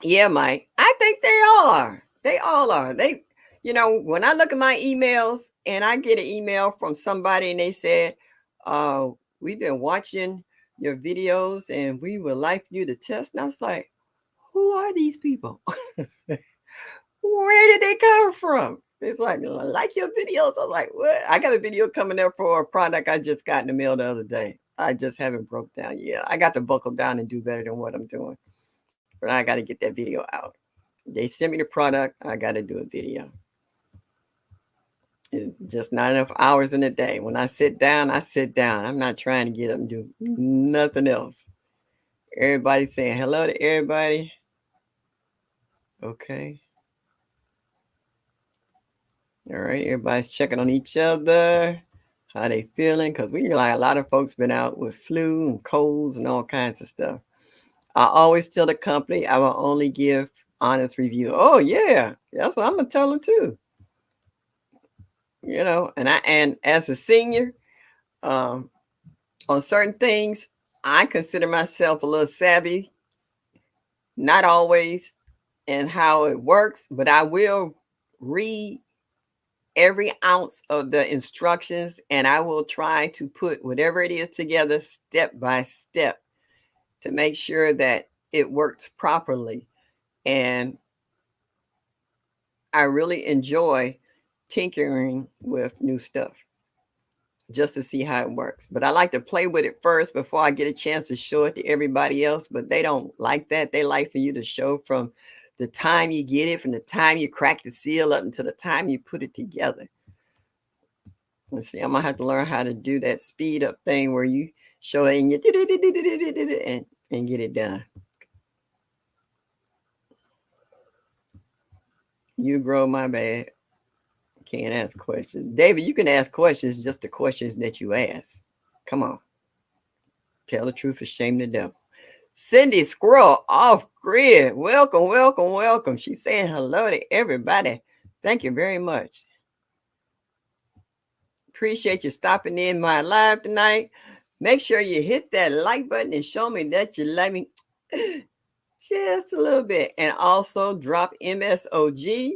Yeah, Mike. I think they are. They all are. When I look at my emails and I get an email from somebody and they said, uh, we've been watching your videos and we would like you to test. And I was like, who are these people? Where did they come from? It's like your videos. I was like, what? I got a video coming up for a product I just got in the mail the other day. I just haven't broke down yet. I got to buckle down and do better than what I'm doing. But I got to get that video out. They sent me the product. I got to do a video. It's just not enough hours in a day. When I sit down, I sit down. I'm not trying to get up and do nothing else. Everybody saying hello to everybody. Okay. All right. Everybody's checking on each other. How they feeling? Because we like a lot of folks been out with flu and colds and all kinds of stuff. I always tell the company I will only give honest review. Oh yeah, that's what I'm gonna tell them too. And as a senior, um, on certain things, I consider myself a little savvy, not always in how it works, but I will read every ounce of the instructions and I will try to put whatever it is together step by step to make sure that it works properly. And I really enjoy tinkering with new stuff just to see how it works. But I like to play with it first before I get a chance to show it to everybody else. But they don't like that. They like for you to show from the time you get it, from the time you crack the seal up until the time you put it together. Let's see, I'm gonna have to learn how to do that speed up thing where you show it and you and get it done. You grow my bad. Can't ask questions. David, you can ask questions, just the questions that you ask. Come on. Tell the truth and shame the devil. Cindy Squirrel off grid. Welcome, welcome, welcome. She's saying hello to everybody. Thank you very much. Appreciate you stopping in my live tonight. Make sure you hit that like button and show me that you like me just a little bit. And also drop MSOG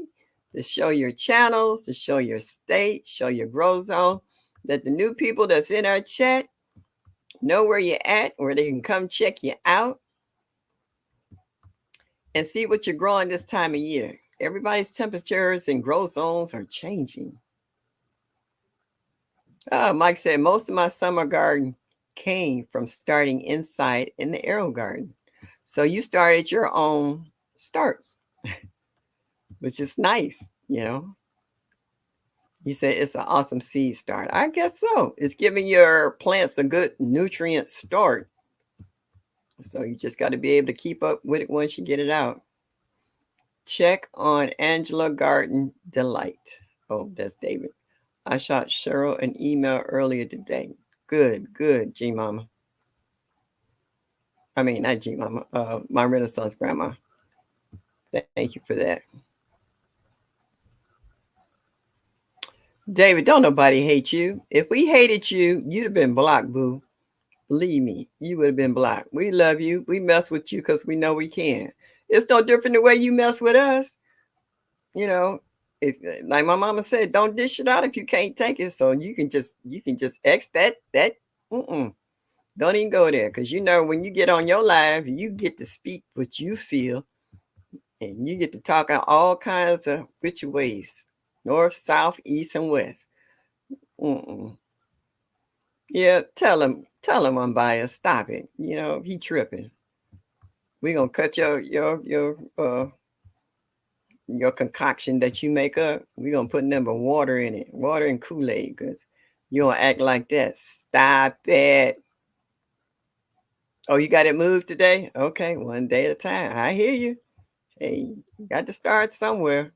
to show your channels, to show your state, show your grow zone. Let the new people that's in our chat know where you're at, where they can come check you out and see what you're growing this time of year. Everybody's temperatures and grow zones are changing. Mike said, most of my summer garden came from starting inside in the arrow garden. So you started your own starts, which is nice, you know. You said it's an awesome seed start. I guess so. It's giving your plants a good nutrient start. So you just got to be able to keep up with it once you get it out. Check on Angela Garden Delight. Oh, that's David. I shot Cheryl an email earlier today. Good, good, G Mama. I mean, not G Mama, my Renaissance grandma. Thank you for that. David, don't nobody hate you. If we hated you, you'd have been blocked, boo. Believe me, you would have been blocked. We love you. We mess with you because we know we can. It's no different the way you mess with us. You know, if like my mama said, don't dish it out if you can't take it. So you can just X that. Mm-mm. Don't even go there because you know when you get on your live, you get to speak what you feel, and you get to talk out all kinds of which ways, north, south, east, and west. Mm-mm. Yeah, tell him, unbiased. Stop it. You know he tripping. We gonna cut your concoction that you make up. We gonna put number water in it, water and Kool-Aid, cause you don't act like that. Stop it. Oh, you got it moved today? Okay, one day at a time. I hear you. Hey, you got to start somewhere.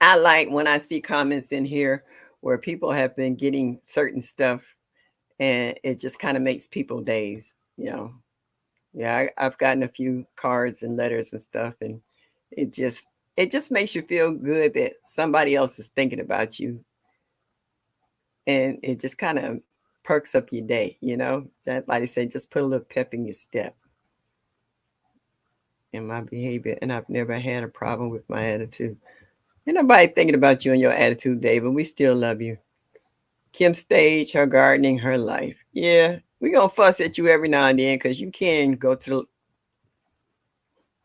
I like when I see comments in here where people have been getting certain stuff and it just kind of makes people days, you know. Yeah, I've gotten a few cards and letters and stuff, and it just it just makes you feel good that somebody else is thinking about you, and it just kind of perks up your day, you know. That, like I said, just put a little pep in your step. In my behavior, and I've never had a problem with my attitude. Ain't nobody thinking about you and your attitude, David. We still love you. Kim Stage, her gardening, her life. Yeah, we gonna fuss at you every now and then because you can go to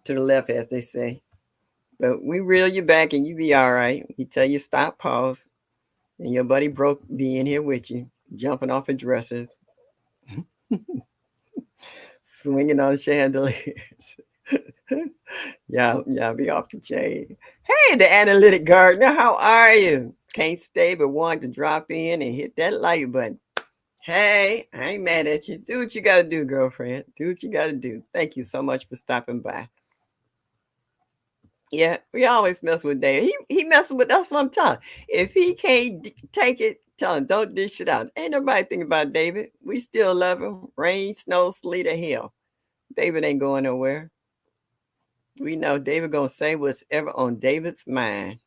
the left, as they say. But we reel you back and you be all right. We tell you stop, pause, and your buddy broke be in here with you, jumping off of dressers, swinging on chandeliers. Y'all be off the chain. Hey, the analytic gardener, how are you? Can't stay but want to drop in and hit that like button. Hey, I ain't mad at you. Do what you gotta do, girlfriend. Do what you gotta do. Thank you so much for stopping by. Yeah, we always mess with Dave. He messes with us. What I'm telling. If he can't take it, tell him don't dish it out. Ain't nobody thinking about David. We still love him. Rain, snow, sleet, or hail. David ain't going nowhere. We know David gonna say what's ever on David's mind.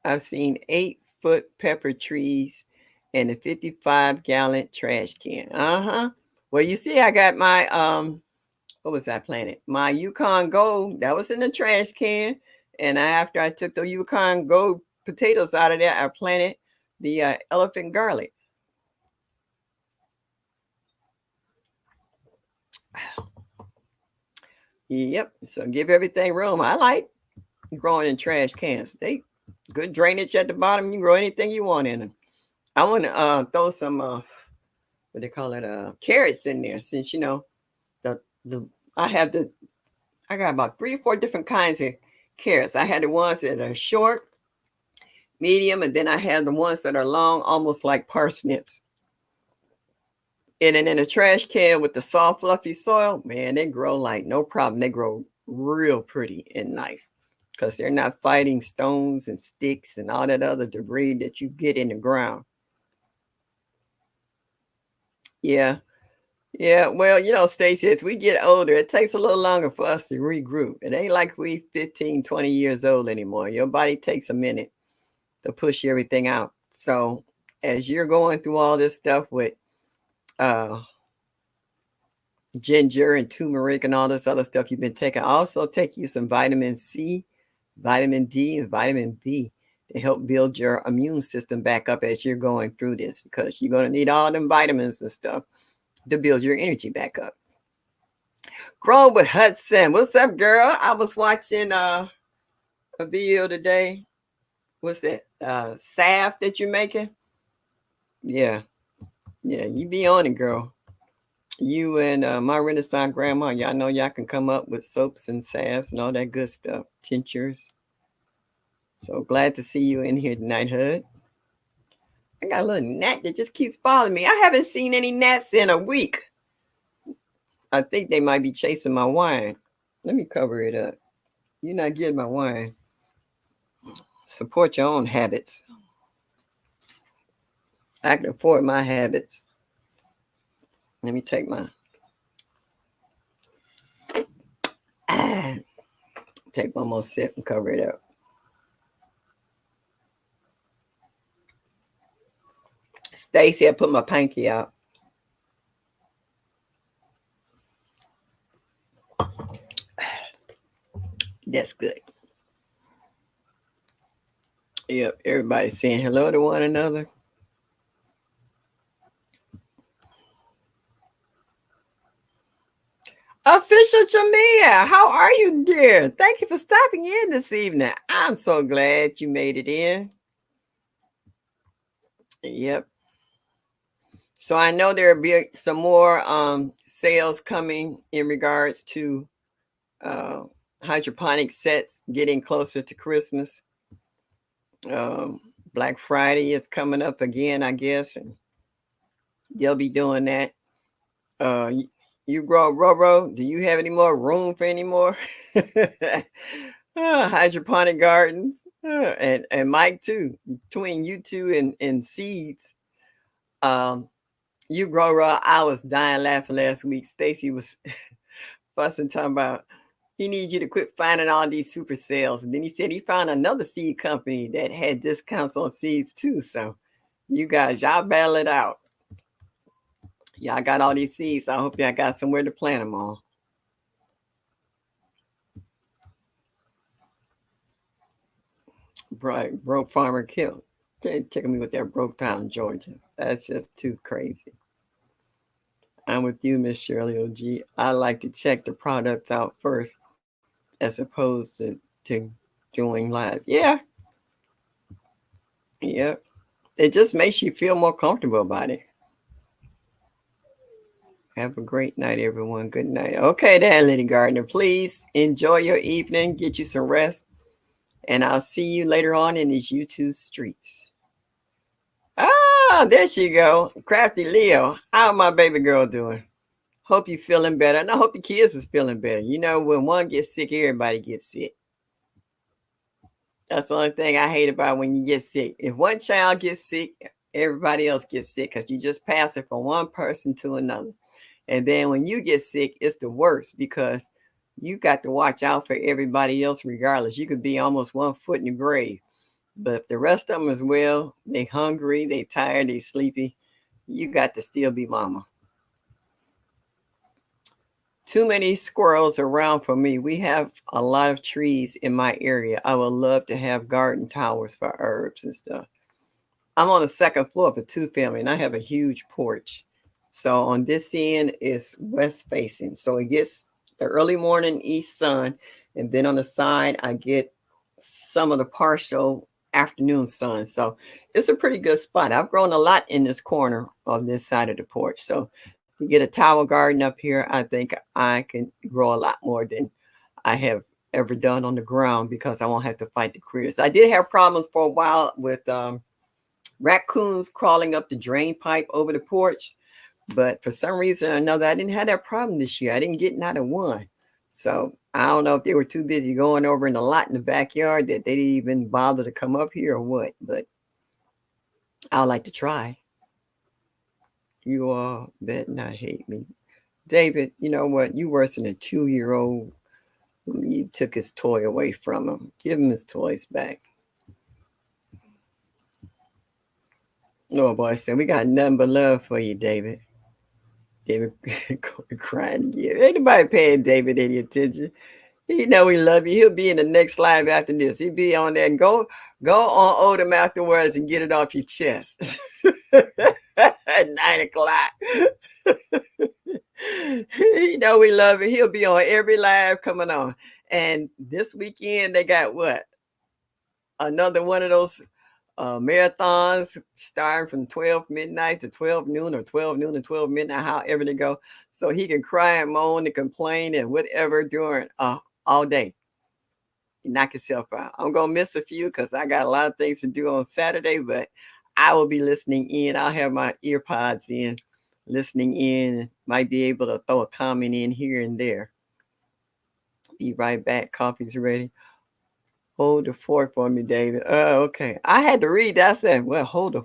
I've seen 8-foot pepper trees and a 55-gallon trash can. Uh-huh. Well, you see, I got my what was I planted? My Yukon Gold, that was in the trash can. And after I took the Yukon Gold potatoes out of there, I planted the elephant garlic. Yep. So give everything room. I like growing in trash cans. They good drainage at the bottom. You can grow anything you want in them. I want to throw some what they call it carrots in there, since the I have the I got about 3 or 4 different kinds of carrots. I had the ones that are short, medium, and then I have the ones that are long, almost like parsnips. And then in a trash can with the soft, fluffy soil, man, they grow like no problem. They grow real pretty and nice because they're not fighting stones and sticks and all that other debris that you get in the ground. Yeah. Yeah. Well, Stacy, as we get older, it takes a little longer for us to regroup. It ain't like we 15, 20 years old anymore. Your body takes a minute to push everything out. So as you're going through all this stuff with uh ginger and turmeric and all this other stuff you've been taking, also take you some vitamin C, vitamin D, and vitamin B to help build your immune system back up as you're going through this, because you're going to need all them vitamins and stuff to build your energy back up. Grow with Hudson, what's up, girl? I was watching a video today. What's it? Salve that you're making? Yeah, yeah, you be on it, girl. You and my Renaissance grandma, y'all know y'all can come up with soaps and salves and all that good stuff, tinctures. So glad to see you in here tonight, Hud. I got a little gnat that just keeps following me. I haven't seen any gnats in a week. I think they might be chasing my wine. Let me cover it up. You're not getting my wine. Support your own habits. I can afford my habits. Let me take my take one more sip and cover it up. Stacy, I put my pinky out. That's good. Yep, everybody's saying hello to one another. Official Jamia, how are you, dear? Thank you for stopping in this evening. I'm so glad you made it in. Yep. So I know there'll be some more sales coming in regards to uh, hydroponic sets getting closer to Christmas. Um, Black Friday is coming up again, I guess, and they'll be doing that. You grow Roro, do you have any more room for any more hydroponic gardens? And Mike too. Between you two and seeds, you grow raw. I was dying laughing last week. Stacy was fussing, talking about he needs you to quit finding all these super sales. And then he said he found another seed company that had discounts on seeds too. So you guys, y'all battle it out. Y'all got all these seeds. So I hope y'all got somewhere to plant them all. Broke farmer killed. Taking me with that broke town, Georgia. That's just too crazy. I'm with you, Miss Shirley OG. I like to check the products out first as opposed to doing lives. Yeah. Yep. It just makes you feel more comfortable about it. Have a great night, everyone. Good night. Okay, there, Lady Gardner. Please enjoy your evening. Get you some rest. And I'll see you later on in these YouTube streets. Ah, there she go. Crafty Leo. How my baby girl doing? Hope you feeling better. And I hope the kids is feeling better. You know, when one gets sick, everybody gets sick. That's the only thing I hate about when you get sick. If one child gets sick, everybody else gets sick because you just pass it from one person to another. And then when you get sick, it's the worst because You got to watch out for everybody else regardless. You could be almost 1 foot in the grave. But if the rest of them is well, they hungry, they tired, they sleepy, you got to still be mama. Too many squirrels around for me. We have a lot of trees in my area. I would love to have garden towers for herbs and stuff. I'm on the second floor of a two family and I have a huge porch. So on this end is west facing. So it gets the early morning east sun. And then on the side, I get some of the partial afternoon sun. So it's a pretty good spot. I've grown a lot in this corner of this side of the porch. So to get a tower garden up here, I think I can grow a lot more than I have ever done on the ground because I won't have to fight the critters. I did have problems for a while with raccoons crawling up the drain pipe over the porch. But for some reason or another, I didn't have that problem this year. I didn't get not a one. So I don't know if they were too busy going over in the lot in the backyard that they didn't even bother to come up here or what. But I would like to try. You all bet not hate me. David, you know what? You worse than a 2-year old. You took his toy away from him. Give him his toys back. Oh boy, said we got nothing but love for you, David. David crying again. Ain't nobody paying David any attention. He know we love you. He'll be in the next live after this. He'll be on there and go on Odom afterwards and get it off your chest. At 9 o'clock. He know we love it. He'll be on every live coming on. And this weekend they got what? Another one of those marathons starting from 12 midnight to 12 noon or 12 noon to 12 midnight, however they go. So he can cry and moan and complain and whatever during all day. He knock himself out. I'm going to miss a few because I got a lot of things to do on Saturday, but I will be listening in. I'll have my ear pods in, listening in. Might be able to throw a comment in here and there. Be right back. Coffee's ready. Hold the fort for me, David. Oh, okay. I had to read that. I said, well, hold the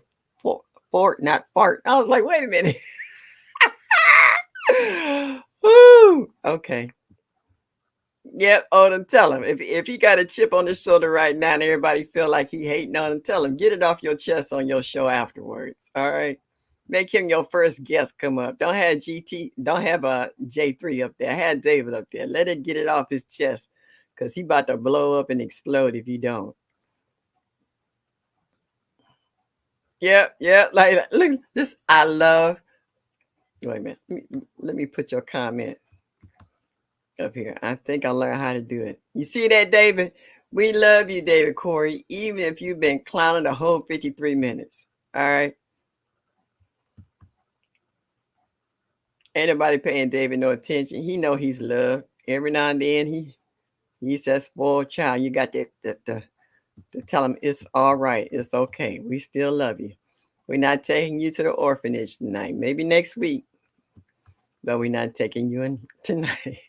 fort, not fart. I was like, wait a minute. Woo! Okay. Yep. Odom, tell him. If he got a chip on his shoulder right now and everybody feel like he hating on him, tell him, get it off your chest on your show afterwards. All right. Make him your first guest come up. Don't have don't have a J3 up there. Have David up there. Let it get it off his chest. Because he about to blow up and explode if you don't. Yeah. Like, look, this I love. Wait a minute. Let me put your comment up here. I think I learned how to do it. You see that, David? We love you, David Corey, even if you've been clowning the whole 53 minutes. All right. Anybody paying David no attention? He know he's loved. Every now and then he's that spoiled child. You got to tell him it's all right. It's okay. We still love you. We're not taking you to the orphanage tonight. Maybe next week. But we're not taking you in tonight.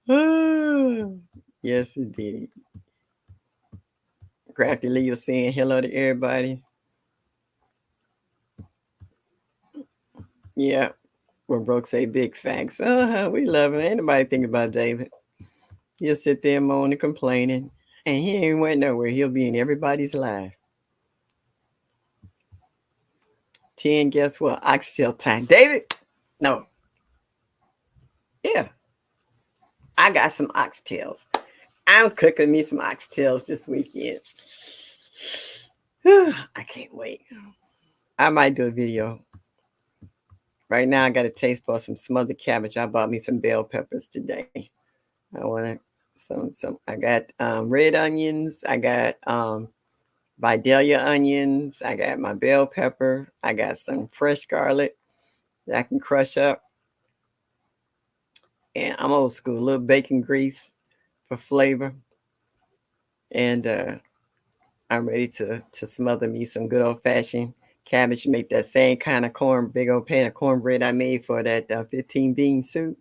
Oh, yes, indeed. Crafty Lee was saying hello to everybody. Yeah. Well, Brooke say big facts. We love him. Ain't nobody think about David. He'll sit there moaning, complaining, and he ain't went nowhere. He'll be in everybody's life. 10, guess what? Oxtail time. David? No. Yeah. I got some oxtails. I'm cooking me some oxtails this weekend. I can't wait. I might do a video. Right now, I got a taste for some smothered cabbage. I bought me some bell peppers today. I want some. I got red onions. I got Vidalia onions. I got my bell pepper. I got some fresh garlic that I can crush up. And I'm old school. A little bacon grease for flavor. And I'm ready to smother me some good old fashioned cabbage. Make that same kind of big old pan of cornbread I made for that 15 bean soup.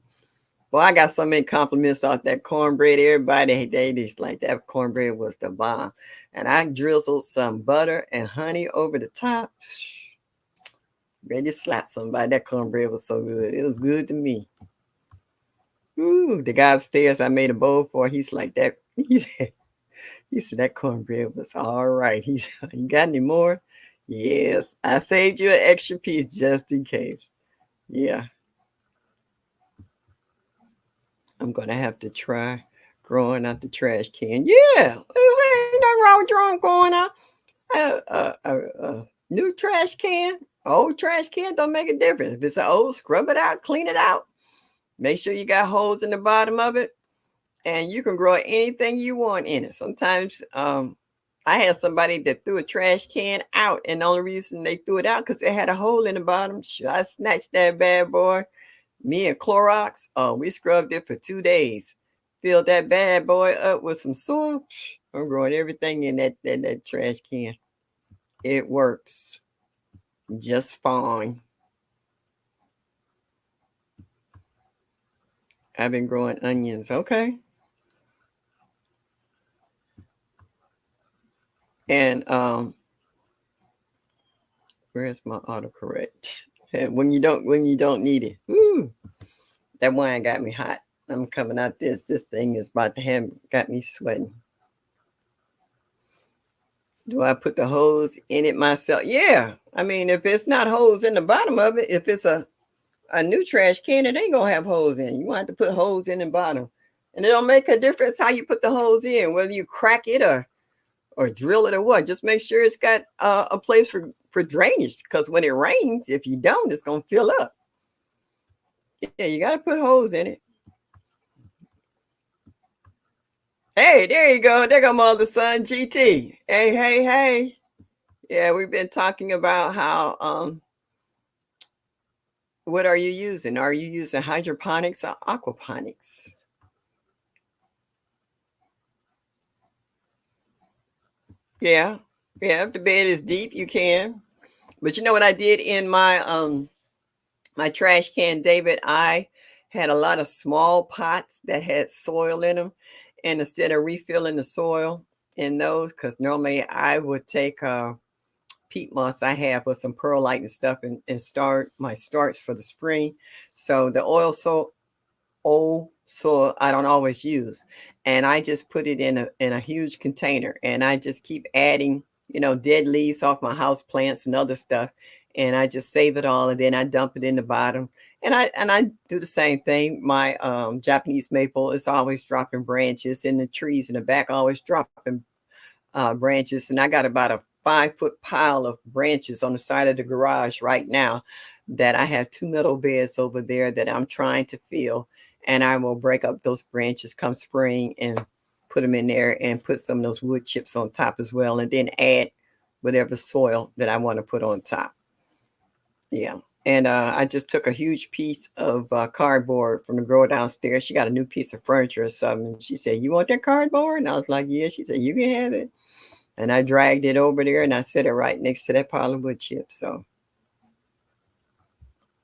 Well, I got so many compliments off that cornbread. Everybody, they just like that cornbread was the bomb. And I drizzled some butter and honey over the top. Ready to slap somebody. That cornbread was so good. It was good to me. Ooh, the guy upstairs I made a bowl for, he's like that. He said that cornbread was all right. He said, you got any more? Yes, I saved you an extra piece just in case. Yeah, I'm gonna have to try growing out the trash can. Yeah, ain't nothing wrong with growing out a new trash can. Old trash can don't make a difference. If it's an old, scrub it out, clean it out. Make sure you got holes in the bottom of it, and you can grow anything you want in it. Sometimes I had somebody that threw a trash can out, and the only reason they threw it out because it had a hole in the bottom. I snatched that bad boy. Me and Clorox, oh, we scrubbed it for 2 days. Filled that bad boy up with some soil. I'm growing everything in that trash can. It works just fine. I've been growing onions. Okay. And where's my autocorrect? When you don't need it. Woo! That wine got me hot. I'm coming out this. This thing is about to have got me sweating. Do I put the hose in it myself? Yeah. I mean, if it's not hose in the bottom of it, if it's a new trash can, it ain't gonna have holes in it. You want to put holes in the bottom. And it don't make a difference how you put the hose in, whether you crack it or drill it or what. Just make sure it's got a place for drainage. Because when it rains, if you don't, it's gonna fill up. Yeah, you gotta put holes in it. Hey, there you go. There go my other son, GT. Hey, hey, hey. Yeah, we've been talking about how what are you using? Are you using hydroponics or aquaponics? Yeah. Yeah, if the bed is deep, you can. But you know what I did in my trash can, David? I had a lot of small pots that had soil in them. And instead of refilling the soil in those, because normally I would take peat moss I have with some perlite and stuff and start my starts for the spring. So the old soil I don't always use. And I just put it in a huge container and I just keep adding, dead leaves off my house plants and other stuff. And I just save it all and then I dump it in the bottom. And I do the same thing. My Japanese maple is always dropping branches, and the trees in the back always dropping branches. And I got about a 5 foot pile of branches on the side of the garage right now that I have two metal beds over there that I'm trying to fill. And I will break up those branches come spring and put them in there and put some of those wood chips on top as well. And then add whatever soil that I want to put on top. Yeah. And I just took a huge piece of cardboard from the girl downstairs. She got a new piece of furniture or something. She said, "You want that cardboard?" And I was like, "Yeah." She said, "You can have it." And I dragged it over there and I set it right next to that pile of wood chips. So,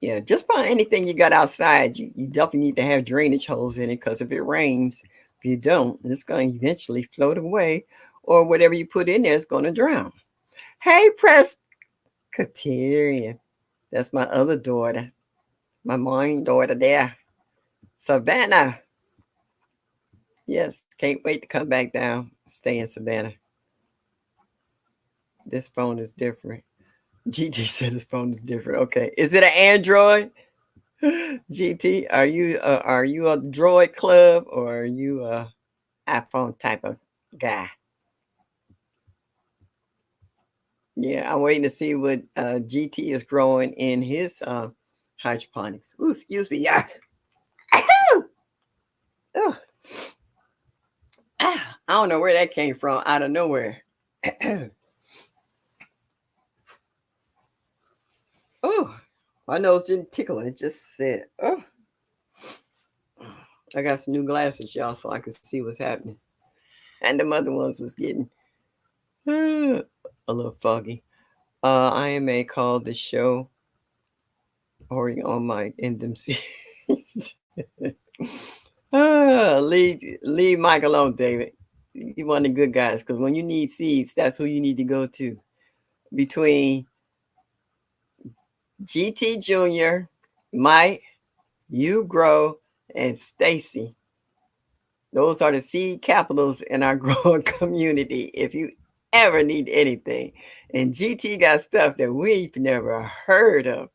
yeah, just about anything you got outside, you definitely need to have drainage holes in it because if it rains, if you don't, it's going to eventually float away or whatever you put in there is going to drown. Hey, Presbyterian. That's my other daughter, my main daughter there, Savannah. Yes, can't wait to come back down, stay in Savannah. This phone is different. GT said his phone is different. Okay, is it an Android? GT, are you a Droid club or are you a iPhone type of guy? Yeah, I'm waiting to see what GT is growing in his hydroponics. Ooh, excuse me. Yeah. Oh, I don't know where that came from out of nowhere. Oh, my nose didn't tickle. It just said, oh, I got some new glasses, y'all, so I could see what's happening. And the other ones was getting a little foggy. IMA called the show or on my in them series. Leave Mike alone, David. You one of the good guys because when you need seeds, that's who you need to go to. Between GT Jr., Mike, you grow, and Stacy. Those are the seed capitals in our growing community. If you ever need anything, and GT got stuff that we've never heard of.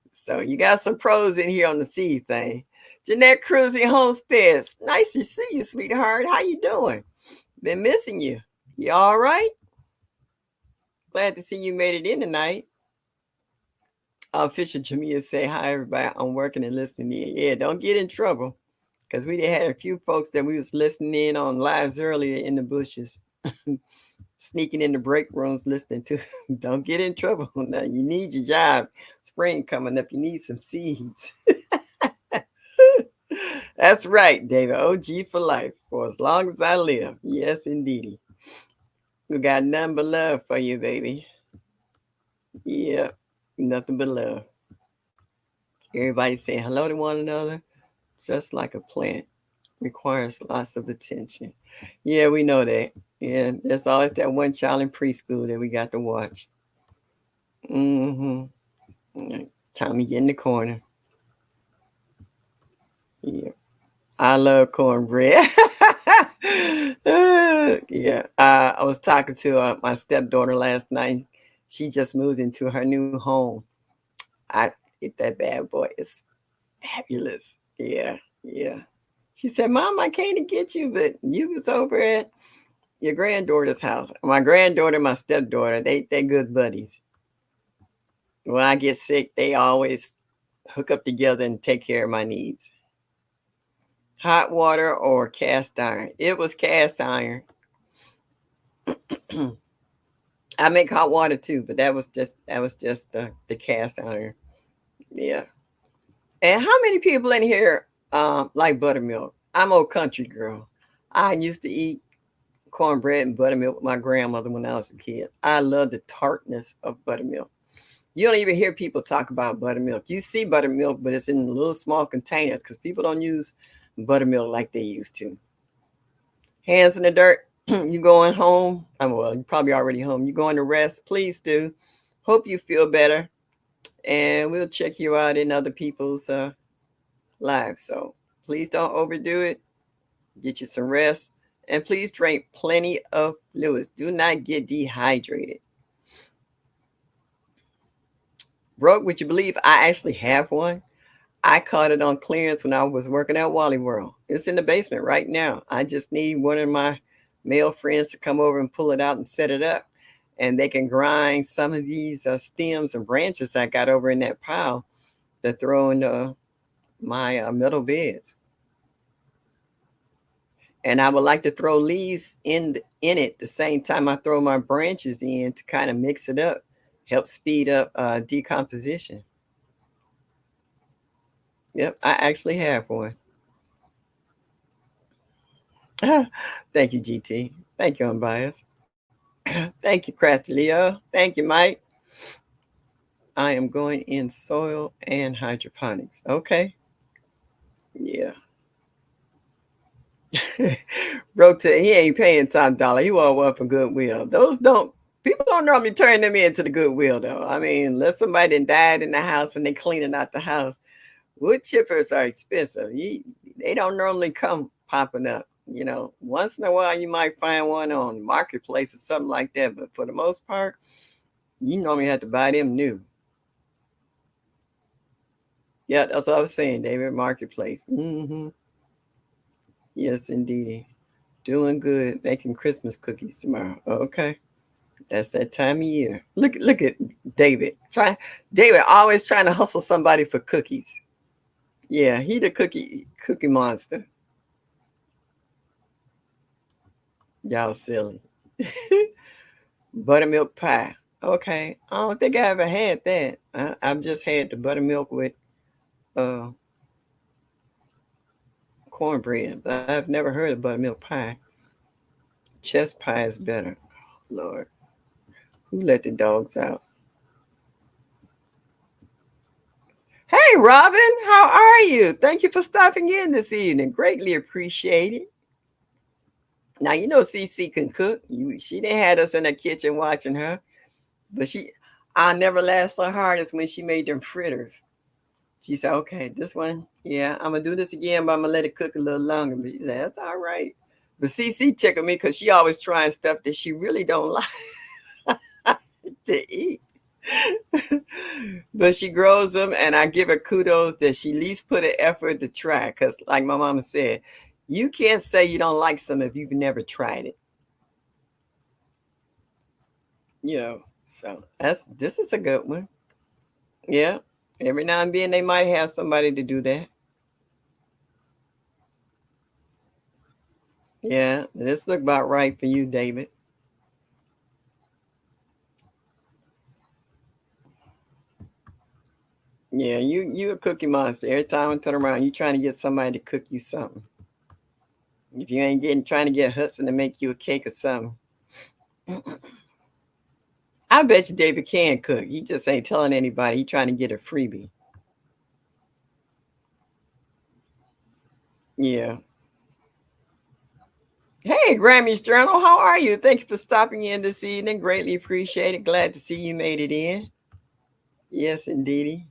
So you got some pros in here on the seed thing. Jeanette Cruising Homesteads. Nice to see you, sweetheart. How you doing? Been missing you. You all right? Glad to see you made it in tonight. Fisher Jamia say, hi, everybody. I'm working and listening in. Yeah, don't get in trouble. Because we did had a few folks that we was listening in on lives earlier in the bushes. Sneaking in the break rooms listening to. Don't get in trouble. Now, you need your job. Spring coming up. You need some seeds. That's right, David. OG for life. For as long as I live. Yes, indeedy. We got nothing but love for you, baby. Yeah, nothing but love. Everybody saying hello to one another, just like a plant. Requires lots of attention. Yeah, we know that. Yeah, there's always that one child in preschool that we got to watch. Mm-hmm. Tommy get in the corner. Yeah. I love cornbread. Yeah. I was talking to my stepdaughter last night. She just moved into her new home. I eat that bad boy. It's fabulous. Yeah. Yeah. She said, Mom, I came to get you, but you was over at your granddaughter's house. My granddaughter, my stepdaughter, they good buddies. When I get sick, they always hook up together and take care of my needs. Hot water or cast iron? It was cast iron. I make hot water too, but that was just the cast iron. Yeah. And how many people in here like buttermilk? I'm old country girl. I used to eat cornbread and buttermilk with my grandmother when I was a kid. I love the tartness of buttermilk. You don't even hear people talk about buttermilk. You see buttermilk, but it's in little small containers because people don't use buttermilk like they used to. Hands in the dirt. You going home? Well, you probably already home. You going to rest? Please do. Hope you feel better, and we'll check you out in other people's lives. So please don't overdo it. Get you some rest, and please drink plenty of fluids. Do not get dehydrated. Brooke, would you believe I actually have one? I caught it on clearance when I was working at Wally World. It's in the basement right now. I just need one of my male friends to come over and pull it out and set it up. And they can grind some of these stems and branches I got over in that pile to throw in my metal beds. And I would like to throw leaves in it the same time I throw my branches in to kind of mix it up, help speed up decomposition. Yep, I actually have one. Thank you, GT. Thank you, Unbiased. Thank you, Crafty Leo. Thank you, Mike. I am going in soil and hydroponics. Okay. Yeah. Broke to he ain't paying top dollar. He want one for Goodwill. Those don't people don't normally turn them into the Goodwill though. I mean, unless somebody done died in the house and they cleaning out the house. Wood chippers are expensive. They don't normally come popping up. Once in a while you might find one on marketplace or something like that, but for the most part, you normally have to buy them new. Yeah, that's what I was saying, David. Marketplace. Yes, indeed. Doing good. Making Christmas cookies tomorrow. Okay. That's that time of year. Look at David. David always trying to hustle somebody for cookies. Yeah, he the cookie monster. Y'all silly. Buttermilk pie. Okay. I don't think I ever had that. I've just had the buttermilk with uh, cornbread, but I've never heard of buttermilk pie. Chest pie is better. Lord, who let the dogs out? Hey, Robin, how are you? Thank you for stopping in this evening. Greatly appreciated. Now you know CC can cook. She didn't had us in the kitchen watching her, but I never laughed so hard as when she made them fritters. She said, okay, this one, yeah, I'm gonna do this again, but I'm gonna let it cook a little longer. But she said, that's all right. But CC tickled me because she always trying stuff that she really don't like to eat. But she grows them, and I give her kudos that she at least put an effort to try. Because, like my mama said, you can't say you don't like some if you've never tried it. You know, so this is a good one. Yeah, every now and then they might have somebody to do that. Yeah, this look about right for you, David. Yeah, you a cookie monster. Every time I turn around, you trying to get somebody to cook you something. If you ain't getting trying to get Hudson to make you a cake or something. I bet you David can cook. He just ain't telling anybody. He trying to get a freebie. Yeah. Hey, Grammy's Journal, how are you? Thank you for stopping in this evening. Greatly appreciate it. Glad to see you made it in. Yes, indeedy.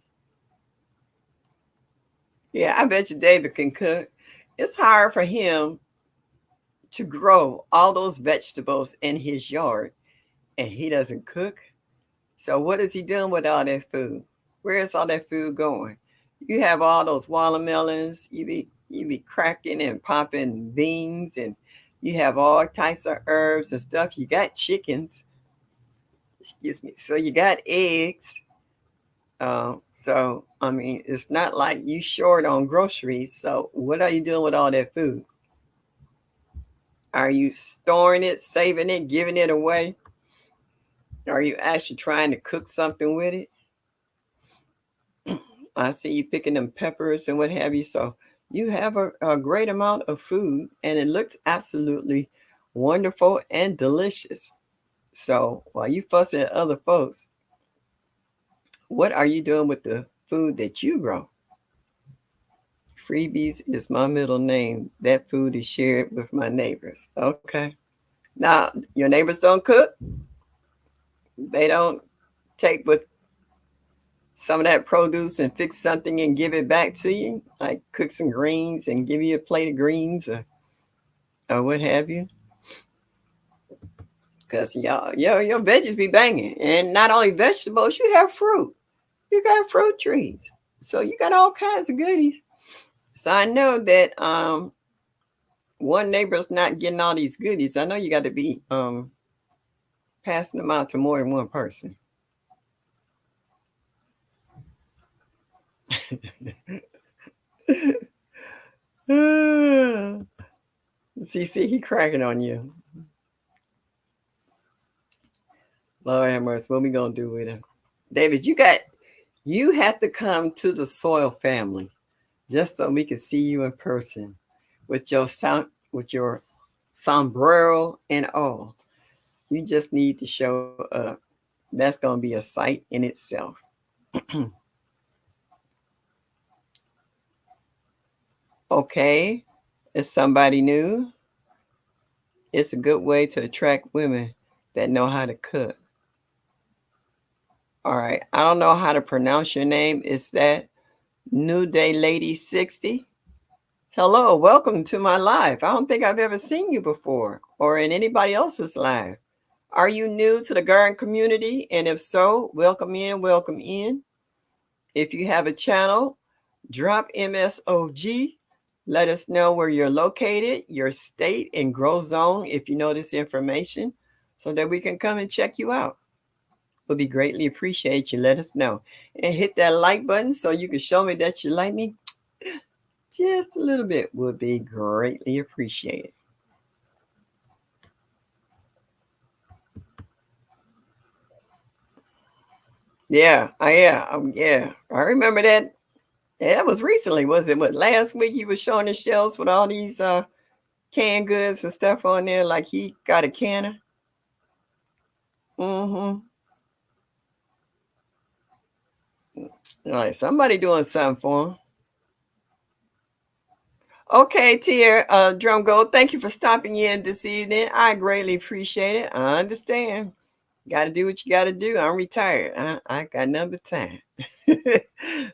Yeah, I bet you David can cook. It's hard for him to grow all those vegetables in his yard and he doesn't cook. So what is he doing with all that food? Where is all that food going? You have all those watermelons. You be cracking and popping beans, and you have all types of herbs and stuff. You got chickens. Excuse me. So you got eggs. So I mean, it's not like you short on groceries. So what are you doing with all that food? Are you storing it, saving it, giving it away? Are you actually trying to cook something with it? I see you picking them peppers and what have you. So you have a great amount of food and it looks absolutely wonderful and delicious. So while you fussing at other folks, what are you doing with the food that you grow? Freebies is my middle name. That food is shared with my neighbors. Okay. Now, your neighbors don't cook. They don't take what some of that produce and fix something and give it back to you, like cook some greens and give you a plate of greens or what have you. Because your veggies be banging. And not only vegetables, you have fruit. You got fruit trees. So you got all kinds of goodies. So I know that one neighbor's not getting all these goodies. I know you got to be passing them out to more than one person. See, he cracking on you. Lord have mercy. What we gonna do with him? David, you have to come to the soil family just so we can see you in person with your sombrero and all. You just need to show up. That's gonna be a sight in itself. Okay, it's somebody new. It's a good way to attract women that know how to cook. All right, I don't know how to pronounce your name. Is that New Day Lady 60? Hello, welcome to my live. I don't think I've ever seen you before or in anybody else's live. Are you new to the garden community? And if so, welcome in, welcome in. If you have a channel, drop MSOG. Let us know where you're located, your state, and grow zone if you know this information so that we can come and check you out. Would be greatly appreciate you. Let us know. And hit that like button so you can show me that you like me just a little bit. Would be greatly appreciated. Yeah. I remember that. Yeah, that was recently, was it? What last week he was showing the shelves with all these canned goods and stuff on there, like he got a canner. Mm-hmm. Like somebody doing something for him. Okay, Tier, Drum Gold, thank you for stopping in this evening. I greatly appreciate it. I understand. Got to do what you got to do. I'm retired. I got none but time.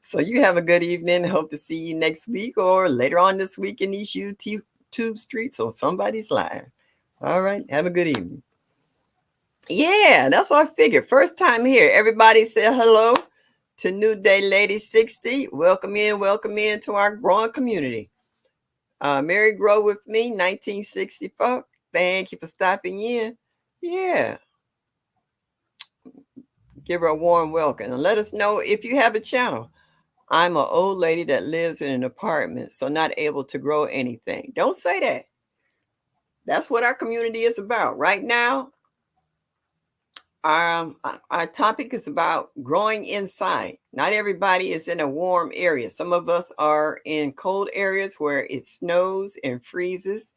So you have a good evening. Hope to see you next week or later on this week in these YouTube streets or somebody's live. All right. Have a good evening. Yeah, that's what I figured. First time here. Everybody say hello to New Day Lady 60. Welcome in to our growing community. Mary Grow with me, 1964. Thank you for stopping in. Yeah, give her a warm welcome and let us know if you have a channel. I'm an old lady that lives in an apartment, so not able to grow anything. Don't say that. That's what our community is about. Right now, our topic is about growing inside. Not everybody is in a warm area. Some of us are in cold areas where it snows and freezes,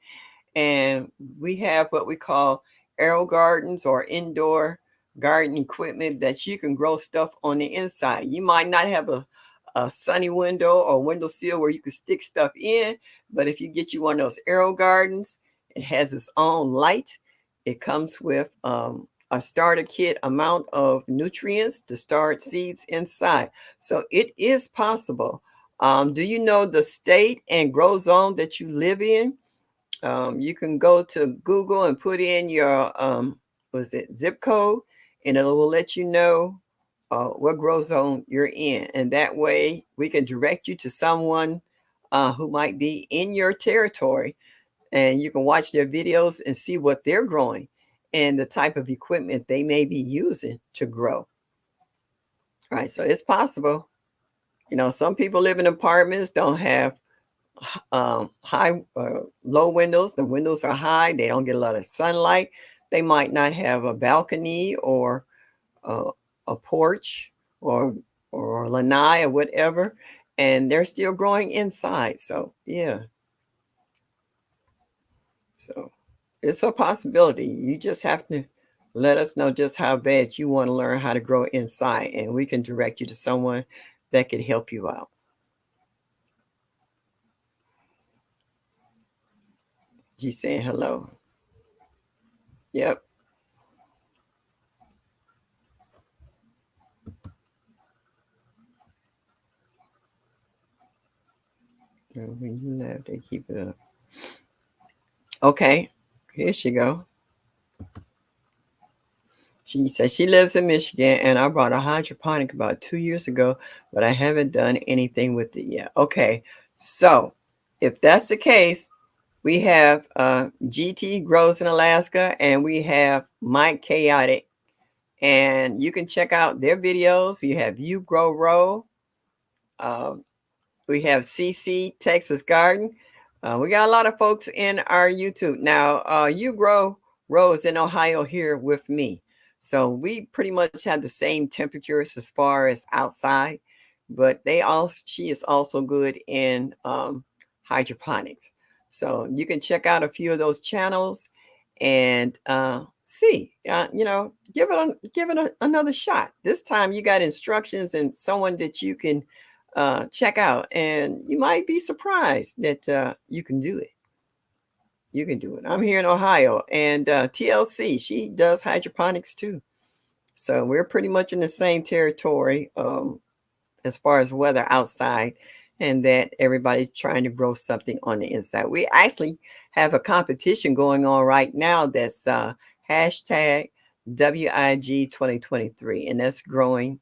and we have what we call aerial gardens or indoor garden equipment that you can grow stuff on the inside. You might not have a sunny window or windowsill where you can stick stuff in, but if you get you one of those aerial gardens, it has its own light. It comes with a starter kit amount of nutrients to start seeds inside. So it is possible. Do you know the state and grow zone that you live in? You can go to Google and put in your was it zip code, and it will let you know what grow zone you're in, and that way we can direct you to someone who might be in your territory, and you can watch their videos and see what they're growing and the type of equipment they may be using to grow. Right, so it's possible. You know, some people live in apartments, don't have high, low windows. The windows are high. They don't get a lot of sunlight. They might not have a balcony or uh, a porch or or lanai or whatever, and they're still growing inside. So yeah, so it's a possibility. You just have to let us know just how bad you want to learn how to grow inside, and we can direct you to someone that could help you out. She's saying hello. Yep. When you laugh, they keep it up. Okay, here she go. She says she lives in Michigan, and I bought a hydroponic about 2 years ago, but I haven't done anything with it yet. Okay, so if that's the case, we have GT Grows in Alaska, and we have Mike Chaotic, and you can check out their videos. You have You Grow Row. Um, We have CC Texas Garden. We got a lot of folks in our YouTube now. You grow rose in Ohio here with me, so we pretty much have the same temperatures as far as outside. But she is also good in hydroponics. So you can check out a few of those channels and see. Give it another shot. This time you got instructions and someone that you can check out, and you might be surprised that you can do it. You can do it. I'm here in Ohio, and TLC, she does hydroponics too. So we're pretty much in the same territory as far as weather outside, and that everybody's trying to grow something on the inside. We actually have a competition going on right now that's hashtag WIG 2023, and that's growing,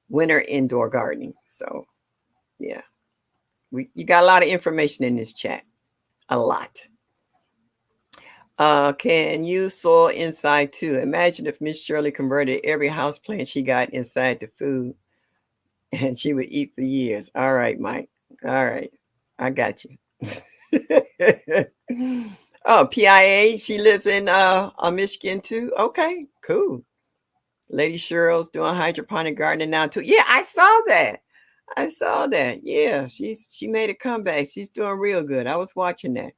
winter indoor gardening. So yeah. You got a lot of information in this chat. A lot. Can use soil inside too. Imagine if Miss Shirley converted every house plant she got inside to food and she would eat for years. All right, Mike. All right. I got you. Oh, PIA. She lives in Michigan too. Okay, cool. Lady Cheryl's doing hydroponic gardening now too. Yeah, I saw that. I saw that. Yeah, she made a comeback. She's doing real good. I was watching that.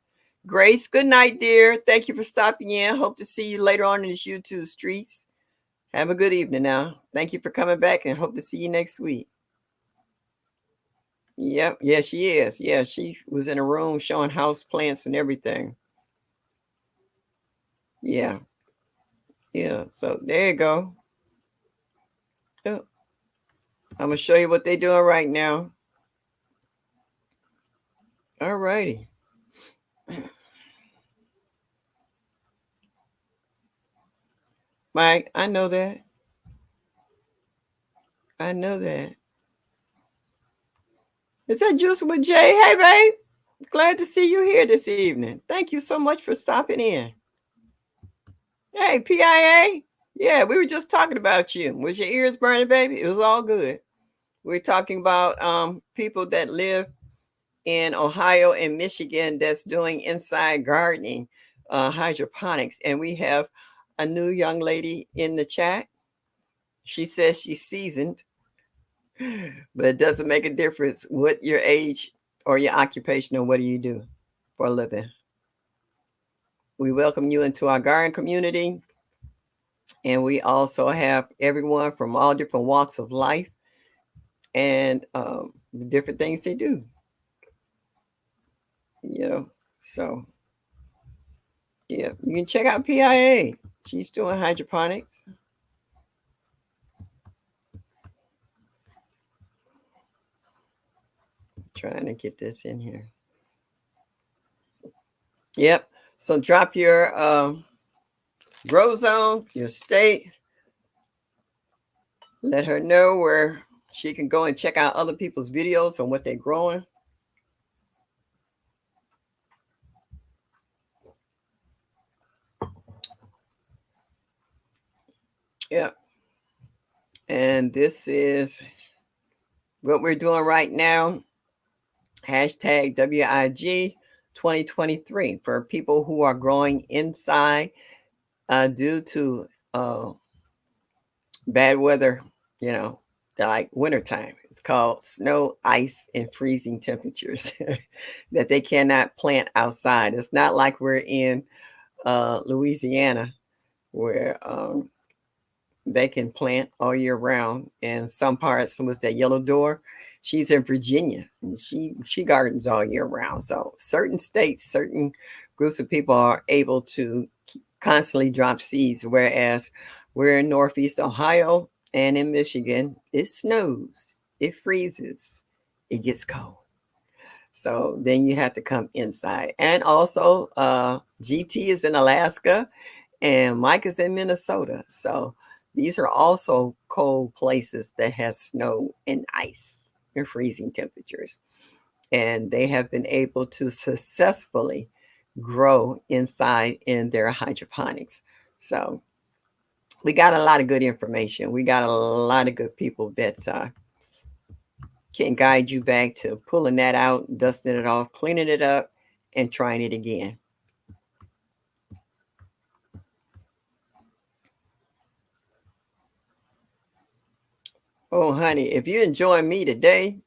Grace, good night, dear. Thank you for stopping in. Hope to see you later on in this YouTube streets. Have a good evening now. Thank you for coming back and hope to see you next week. Yep. Yeah, she is. Yeah, she was in a room showing house plants and everything. Yeah. Yeah, so there you go. Yeah. I'm gonna show you what they're doing right now. All righty. Mike, I know that. I know that. Is that Juice with Jay? Hey, babe. Glad to see you here this evening. Thank you so much for stopping in. Hey, PIA. Yeah, we were just talking about you. Was your ears burning, baby? It was all good. We're talking about people that live in Ohio and Michigan that's doing inside gardening, hydroponics. And we have a new young lady in the chat. She says she's seasoned, but it doesn't make a difference what your age or your occupation or what do you do for a living. We welcome you into our garden community. And we also have everyone from all different walks of life and the different things they do, you know. So, yeah, you can check out PIA. She's doing hydroponics. Trying to get this in here. Yep. So drop your grow zone, your state. Let her know where she can go and check out other people's videos on what they're growing. Yep. And this is what we're doing right now. Hashtag WIG 2023 for people who are growing inside due to bad weather, you know, like wintertime. It's called snow, ice, and freezing temperatures that they cannot plant outside. It's not like we're in Louisiana where they can plant all year round. And some parts was that yellow door. She's in Virginia and she gardens all year round. So certain states, certain groups of people are able to constantly drop seeds, whereas we're in Northeast Ohio and in Michigan, it snows, it freezes, it gets cold. So then you have to come inside. And also, GT is in Alaska and Mike is in Minnesota. So these are also cold places that have snow and ice and freezing temperatures. And they have been able to successfully grow inside in their hydroponics. So we got a lot of good information. We got a lot of good people that can guide you back to pulling that out, dusting it off, cleaning it up, and trying it again. Oh, honey, if you enjoy me today,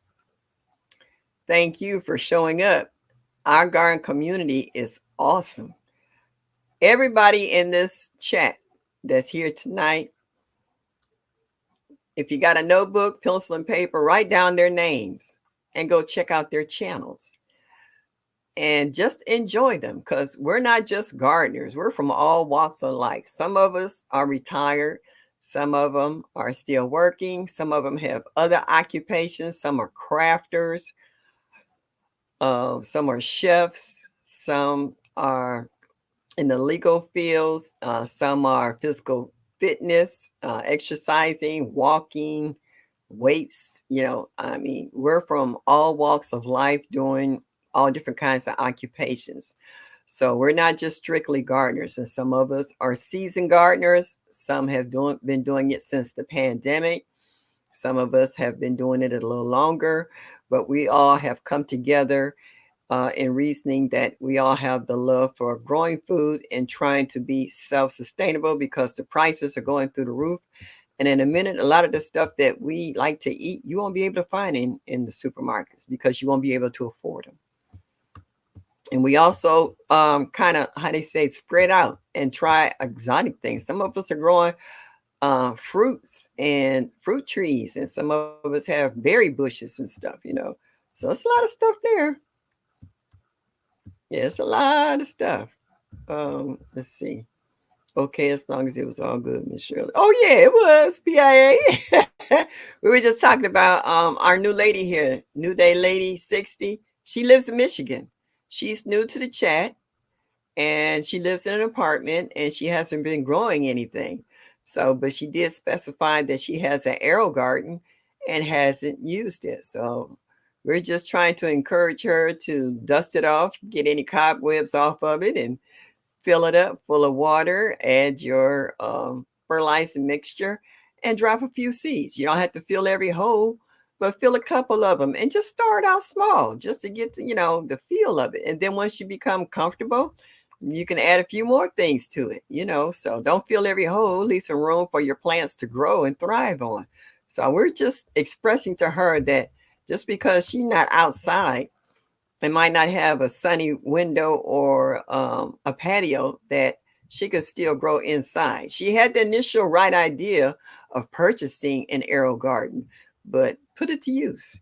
thank you for showing up. Our garden community is awesome. Everybody in this chat that's here tonight, if you got a notebook, pencil, and paper, write down their names and go check out their channels and just enjoy them because we're not just gardeners. We're from all walks of life. Some of us are retired. Some of them are still working. Some of them have other occupations. Some are crafters. Some are chefs. Some are in the legal fields. Some are physical fitness, exercising, walking, weights. I mean, we're from all walks of life doing all different kinds of occupations. So we're not just strictly gardeners, and some of us are seasoned gardeners. Some have been doing it since the pandemic. Some of us have been doing it a little longer, but we all have come together in reasoning that we all have the love for growing food and trying to be self-sustainable because the prices are going through the roof. And in a minute, a lot of the stuff that we like to eat, you won't be able to find in the supermarkets because you won't be able to afford them. And we also kind of, how they say, spread out and try exotic things. Some of us are growing fruits and fruit trees, and some of us have berry bushes and stuff. So it's a lot of stuff there. Yeah, it's a lot of stuff. Let's see. Okay, as long as it was all good, Miss Shirley. Oh yeah, it was PIA. We were just talking about our new lady here, New Day Lady 60. She lives in Michigan. She's new to the chat and she lives in an apartment and she hasn't been growing anything. So, but she did specify that she has an arrow garden and hasn't used it. So, we're just trying to encourage her to dust it off, get any cobwebs off of it, and fill it up full of water, add your fertilizer mixture, and drop a few seeds. You don't have to fill every hole, but fill a couple of them and just start out small just to get to, the feel of it. And then once you become comfortable, you can add a few more things to it. So don't fill every hole, leave some room for your plants to grow and thrive on. So we're just expressing to her that just because she's not outside, it might not have a sunny window or a patio, that she could still grow inside. She had the initial right idea of purchasing an arrow garden, but put it to use.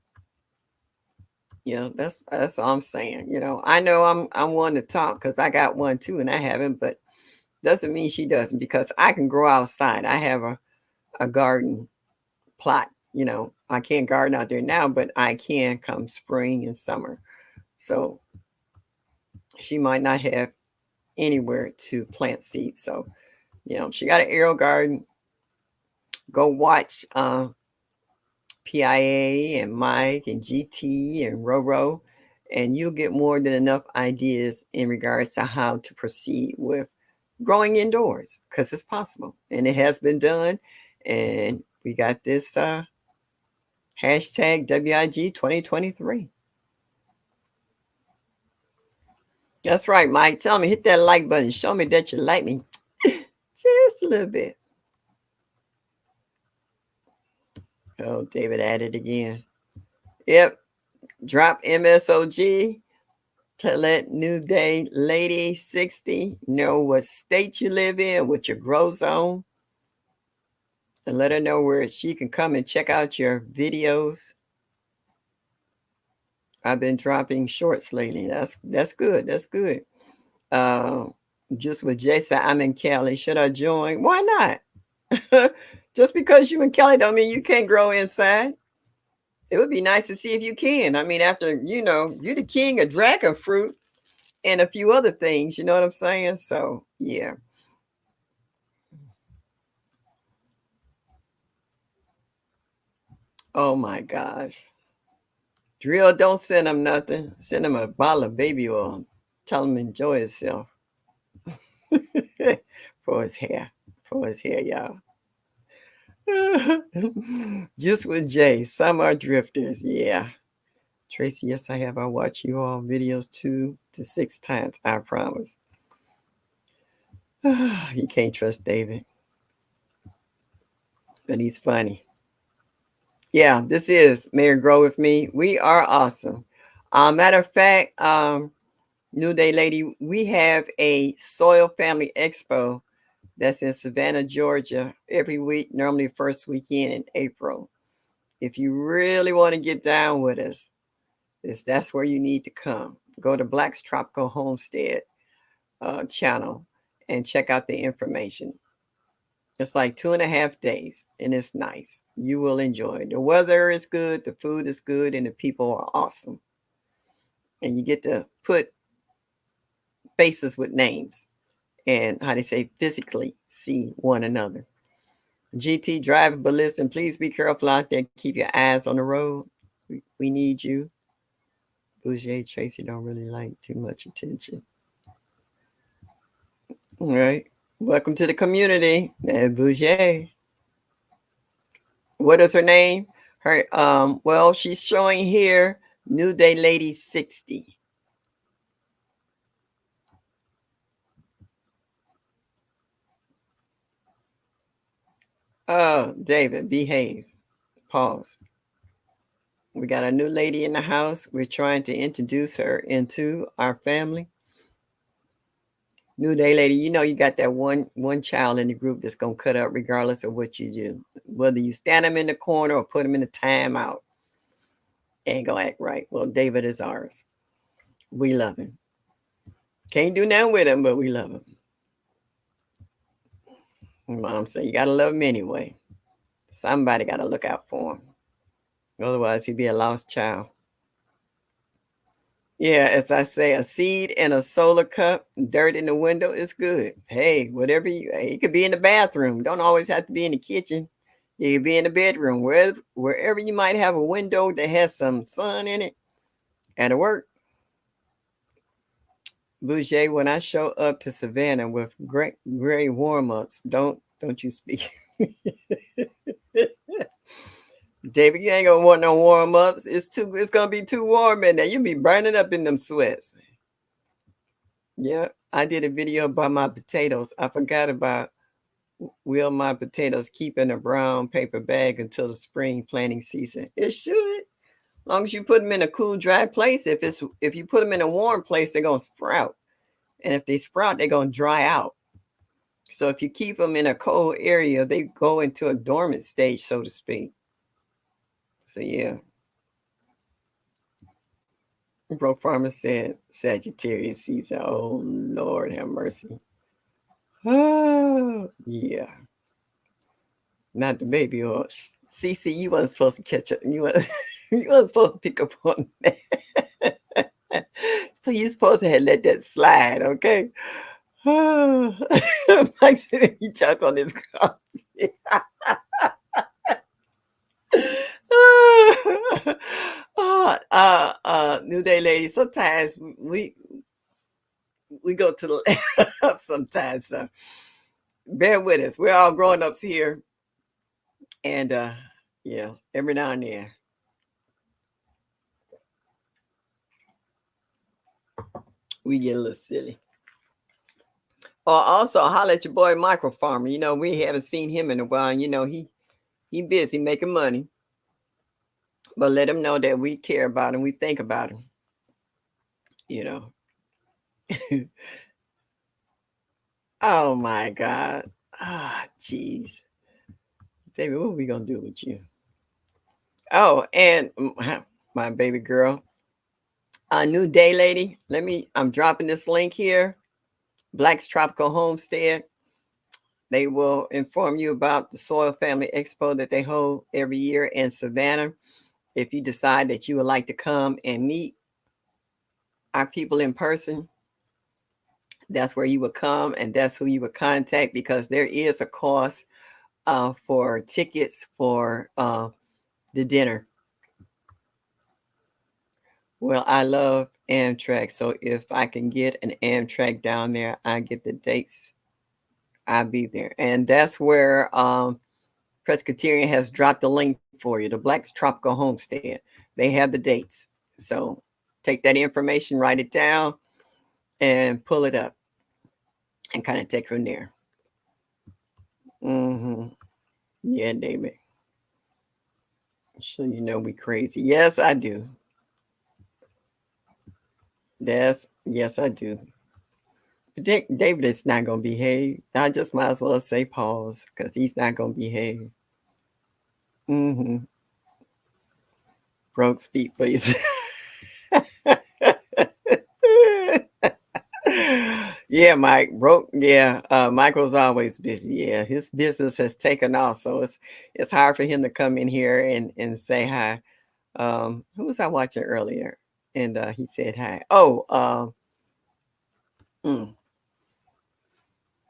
That's all I'm saying. I know I'm one to talk because I got one too, and I haven't, but doesn't mean she doesn't, because I can grow outside. I have a garden plot. I can't garden out there now, but I can come spring and summer. So she might not have anywhere to plant seeds. So, she got an arrow garden. Go watch PIA and Mike and GT and Roro, and you'll get more than enough ideas in regards to how to proceed with growing indoors, because it's possible and it has been done. And we got this hashtag WIG 2023. That's right, Mike. Tell me, hit that like button. Show me that you like me just a little bit. Oh, David added again. Yep. Drop MSOG to let New Day Lady 60 know what state you live in, what your grow zone, and let her know where she can come and check out your videos. I've been dropping shorts lately. That's good. That's good. Uh, just with Jason, I'm in Cali. Should I join? Why not? Just because you in Cali don't mean you can't grow inside. It would be nice to see if you can. I mean, after you're the king of dragon fruit and a few other things. You know what I'm saying? So yeah. Oh my gosh. Drill, don't send him nothing. Send him a bottle of baby oil. Tell him enjoy himself. For his hair. For his hair, y'all. Just with Jay. Some are drifters. Yeah. Tracy, yes, I have. I watch you all videos 2 to 6 times. I promise. You can't trust David, but he's funny. Yeah, this is Mayor Grow with me. We are awesome. Matter of fact, New Day Lady, we have a Soil Family Expo that's in Savannah, Georgia, every week, normally first weekend in April. If you really want to get down with us, that's where you need to come. Go to Black's Tropical Homestead channel and check out the information. It's like 2.5 days, and it's nice. You will enjoy it. The weather is good, the food is good, and the people are awesome. And you get to put faces with names and, how they say, physically see one another. GT, driver, but listen, please be careful out there. Keep your eyes on the road. We need you. Bouger Tracy don't really like too much attention. All right. Welcome to the community. Bouger. What is her name? Her well, she's showing here New Day Lady 60. Oh, David, behave. Pause. We got a new lady in the house. We're trying to introduce her into our family. New Day Lady, you got that one child in the group that's gonna cut up regardless of what you do. Whether you stand them in the corner or put them in the timeout, ain't gonna act right. Well, David is ours. We love him. Can't do nothing with him, but we love him. Mom said, you got to love him anyway. Somebody got to look out for him. Otherwise, he'd be a lost child. Yeah, as I say, a seed in a solar cup, dirt in the window is good. Hey, whatever it could be in the bathroom. Don't always have to be in the kitchen. You could be in the bedroom, wherever you might have a window that has some sun in it. That'll work. Bouger, when I show up to Savannah with gray warm-ups, don't you speak. David, you ain't gonna want no warm-ups. It's gonna be too warm in there. You'll be burning up in them sweats. Yeah, I did a video about my potatoes. I forgot about will my potatoes keep in a brown paper bag until the spring planting season. It should. As long as you put them in a cool, dry place. If you put them in a warm place, they're gonna sprout. And if they sprout, they're gonna dry out. So if you keep them in a cold area, they go into a dormant stage, so to speak. So yeah. Broke Farmer said Sagittarius season. Oh Lord have mercy. Oh yeah. Not the baby oil. CC, you wasn't supposed to catch up. You wasn't supposed to pick up on that. You supposed to have let that slide, okay? Mike said he chuck on his coffee. New Day lady. Sometimes we go to the left sometimes. So bear with us. We're all grown ups here, and yeah, every now and then we get a little silly. Or also holler at your boy Micro Farmer. You know, we haven't seen him in a while. You know, he busy making money. But let him know that we care about him, we think about him, you know. Oh my God. Ah, jeez. David, what are we gonna do with you? Oh, and my baby girl, a new day lady. I'm dropping this link here. Black's Tropical Homestead. They will inform you about the Soil Family Expo that they hold every year in Savannah. If you decide that you would like to come and meet our people in person, that's where you would come and that's who you would contact, because there is a cost for tickets for the dinner. Well, I love Amtrak, so if I can get an Amtrak down there, I get the dates. I'll be there, and that's where Presbyterian has dropped the link for you. The Black's Tropical Homestead. They have the dates, so take that information, write it down, and pull it up, and kind of take from there. Mm-hmm. Yeah, David. So you know we crazy. Yes, I do. Yes, I do. But David is not gonna behave. I just might as well say pause because he's not gonna behave. Mm-hmm. Broke speak, please. Yeah, Mike broke. Yeah, Michael's always busy. Yeah, his business has taken off, so it's hard for him to come in here and say hi. Who was I watching earlier? And he said hi. Oh,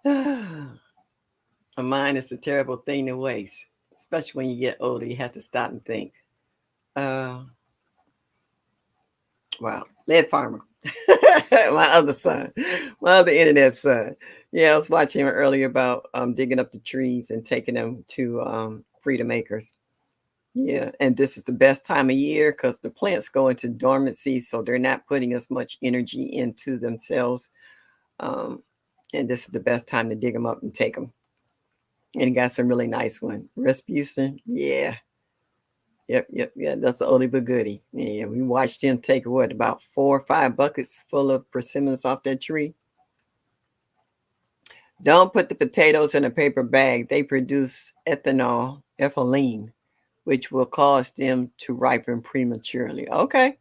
a mind is a terrible thing to waste, especially when you get older. You have to stop and think. Uh, wow, Lead Farmer, my other son, my other internet son. Yeah, I was watching him earlier about digging up the trees and taking them to Freedom Acres. Yeah, and this is the best time of year because the plants go into dormancy, so they're not putting as much energy into themselves. Um, and this is the best time to dig them up and take them. And he got some really nice one. Rasputin, yeah. Yep. That's the oldie but goodie. Yeah, we watched him take what about 4 or 5 buckets full of persimmons off that tree. Don't put the potatoes in a paper bag. They produce ethylene, which will cause them to ripen prematurely. Okay.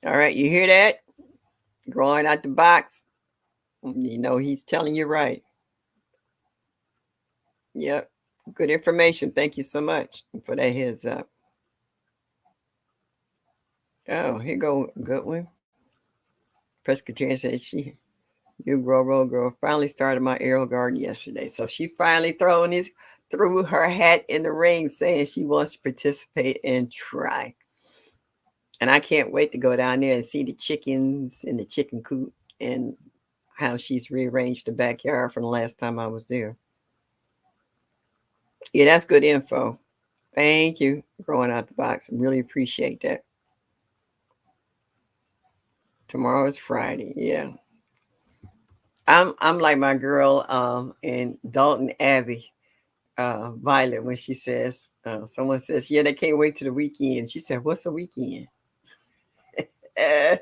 All right, you hear that? Growing out the box. You know he's telling you right. Yep. Good information. Thank you so much for that heads up. Oh, here go good one. Presbyterian says you girl, finally started my arrow garden yesterday. So she finally threw her hat in the ring saying she wants to participate and try. And I can't wait to go down there and see the chickens in the chicken coop and how she's rearranged the backyard from the last time I was there. Yeah, that's good info. Thank you for growing out the box. Really appreciate that. Tomorrow is Friday. Yeah. I'm like my girl in Dalton Abbey, Violet, when she says someone says, yeah, they can't wait to the weekend. She said, what's a weekend? Eh,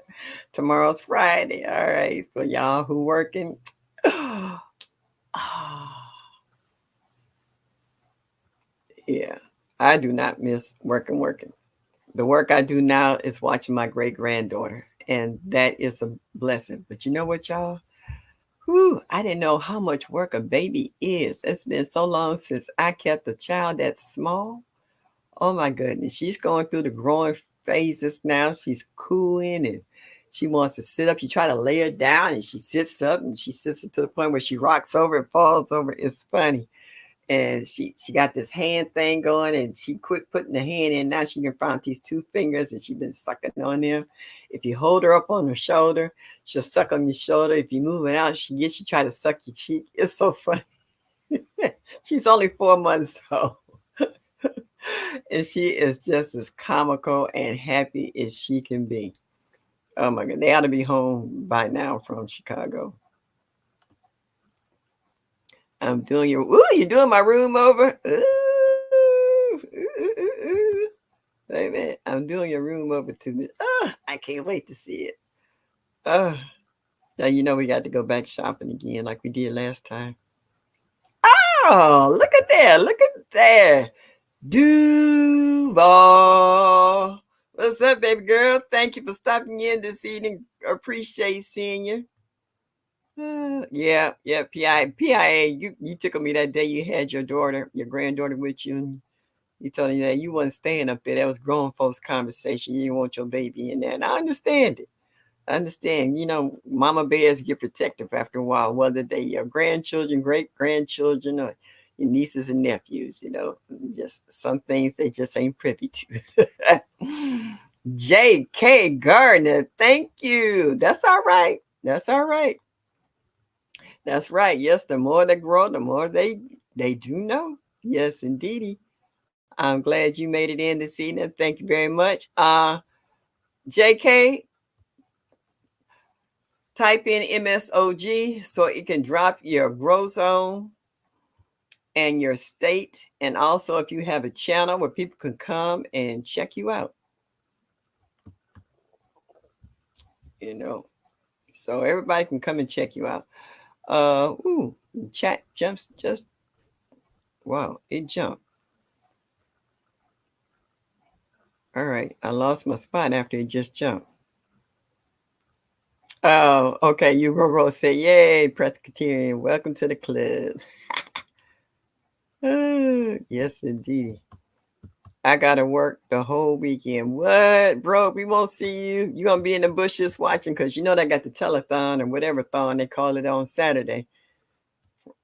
tomorrow's Friday. All right. For y'all who working. Yeah. I do not miss working. The work I do now is watching my great granddaughter. And that is a blessing. But you know what, y'all? Whew, I didn't know how much work a baby is. It's been so long since I kept a child that small. Oh my goodness. She's going through the growing phases now. She's cooing and she wants to sit up. You try to lay her down and she sits up and she sits up to the point where she rocks over and falls over. It's funny. And she got this hand thing going and she quit putting the hand in. Now she can find these two fingers and she's been sucking on them. If you hold her up on her shoulder, she'll suck on your shoulder. If you move it out, she try to suck your cheek. It's so funny. She's only 4 months old. And she is just as comical and happy as she can be. Oh my God. They ought to be home by now from Chicago. I'm doing you're doing my room over. Ooh, ooh, ooh, ooh. Wait a minute. I'm doing your room over to me. Oh, I can't wait to see it. Oh, now you know we got to go back shopping again like we did last time. Oh, look at there. Look at there. Duval. What's up, baby girl? Thank you for stopping in this evening. Appreciate seeing you. Yeah, PIA. You took me that day you had your granddaughter with you. And you told me that you wasn't staying up there. That was grown folks' conversation. You didn't want your baby in there. And I understand it. I understand. Mama bears get protective after a while, whether they your grandchildren, great grandchildren, or your nieces and nephews. Just some things they just ain't privy to. J.K. Gardner, thank you. That's all right. That's all right. That's right. Yes, the more they grow, the more they do know. Yes, indeedy. I'm glad you made it in this evening. Thank you very much. JK, type in MSOG so it can drop your grow zone and your state. And also if you have a channel where people can come and check you out. You know. So everybody can come and check you out. Ooh, chat jumps just wow, it jumped. All right. I lost my spot after it just jumped. Oh, okay. You Roro say, yay, Presbyterian. Welcome to the club. Yes, indeed. I gotta work the whole weekend. What, bro? We won't see you. You gonna be in the bushes watching because you know they got the telethon or whatever thon they call it on Saturday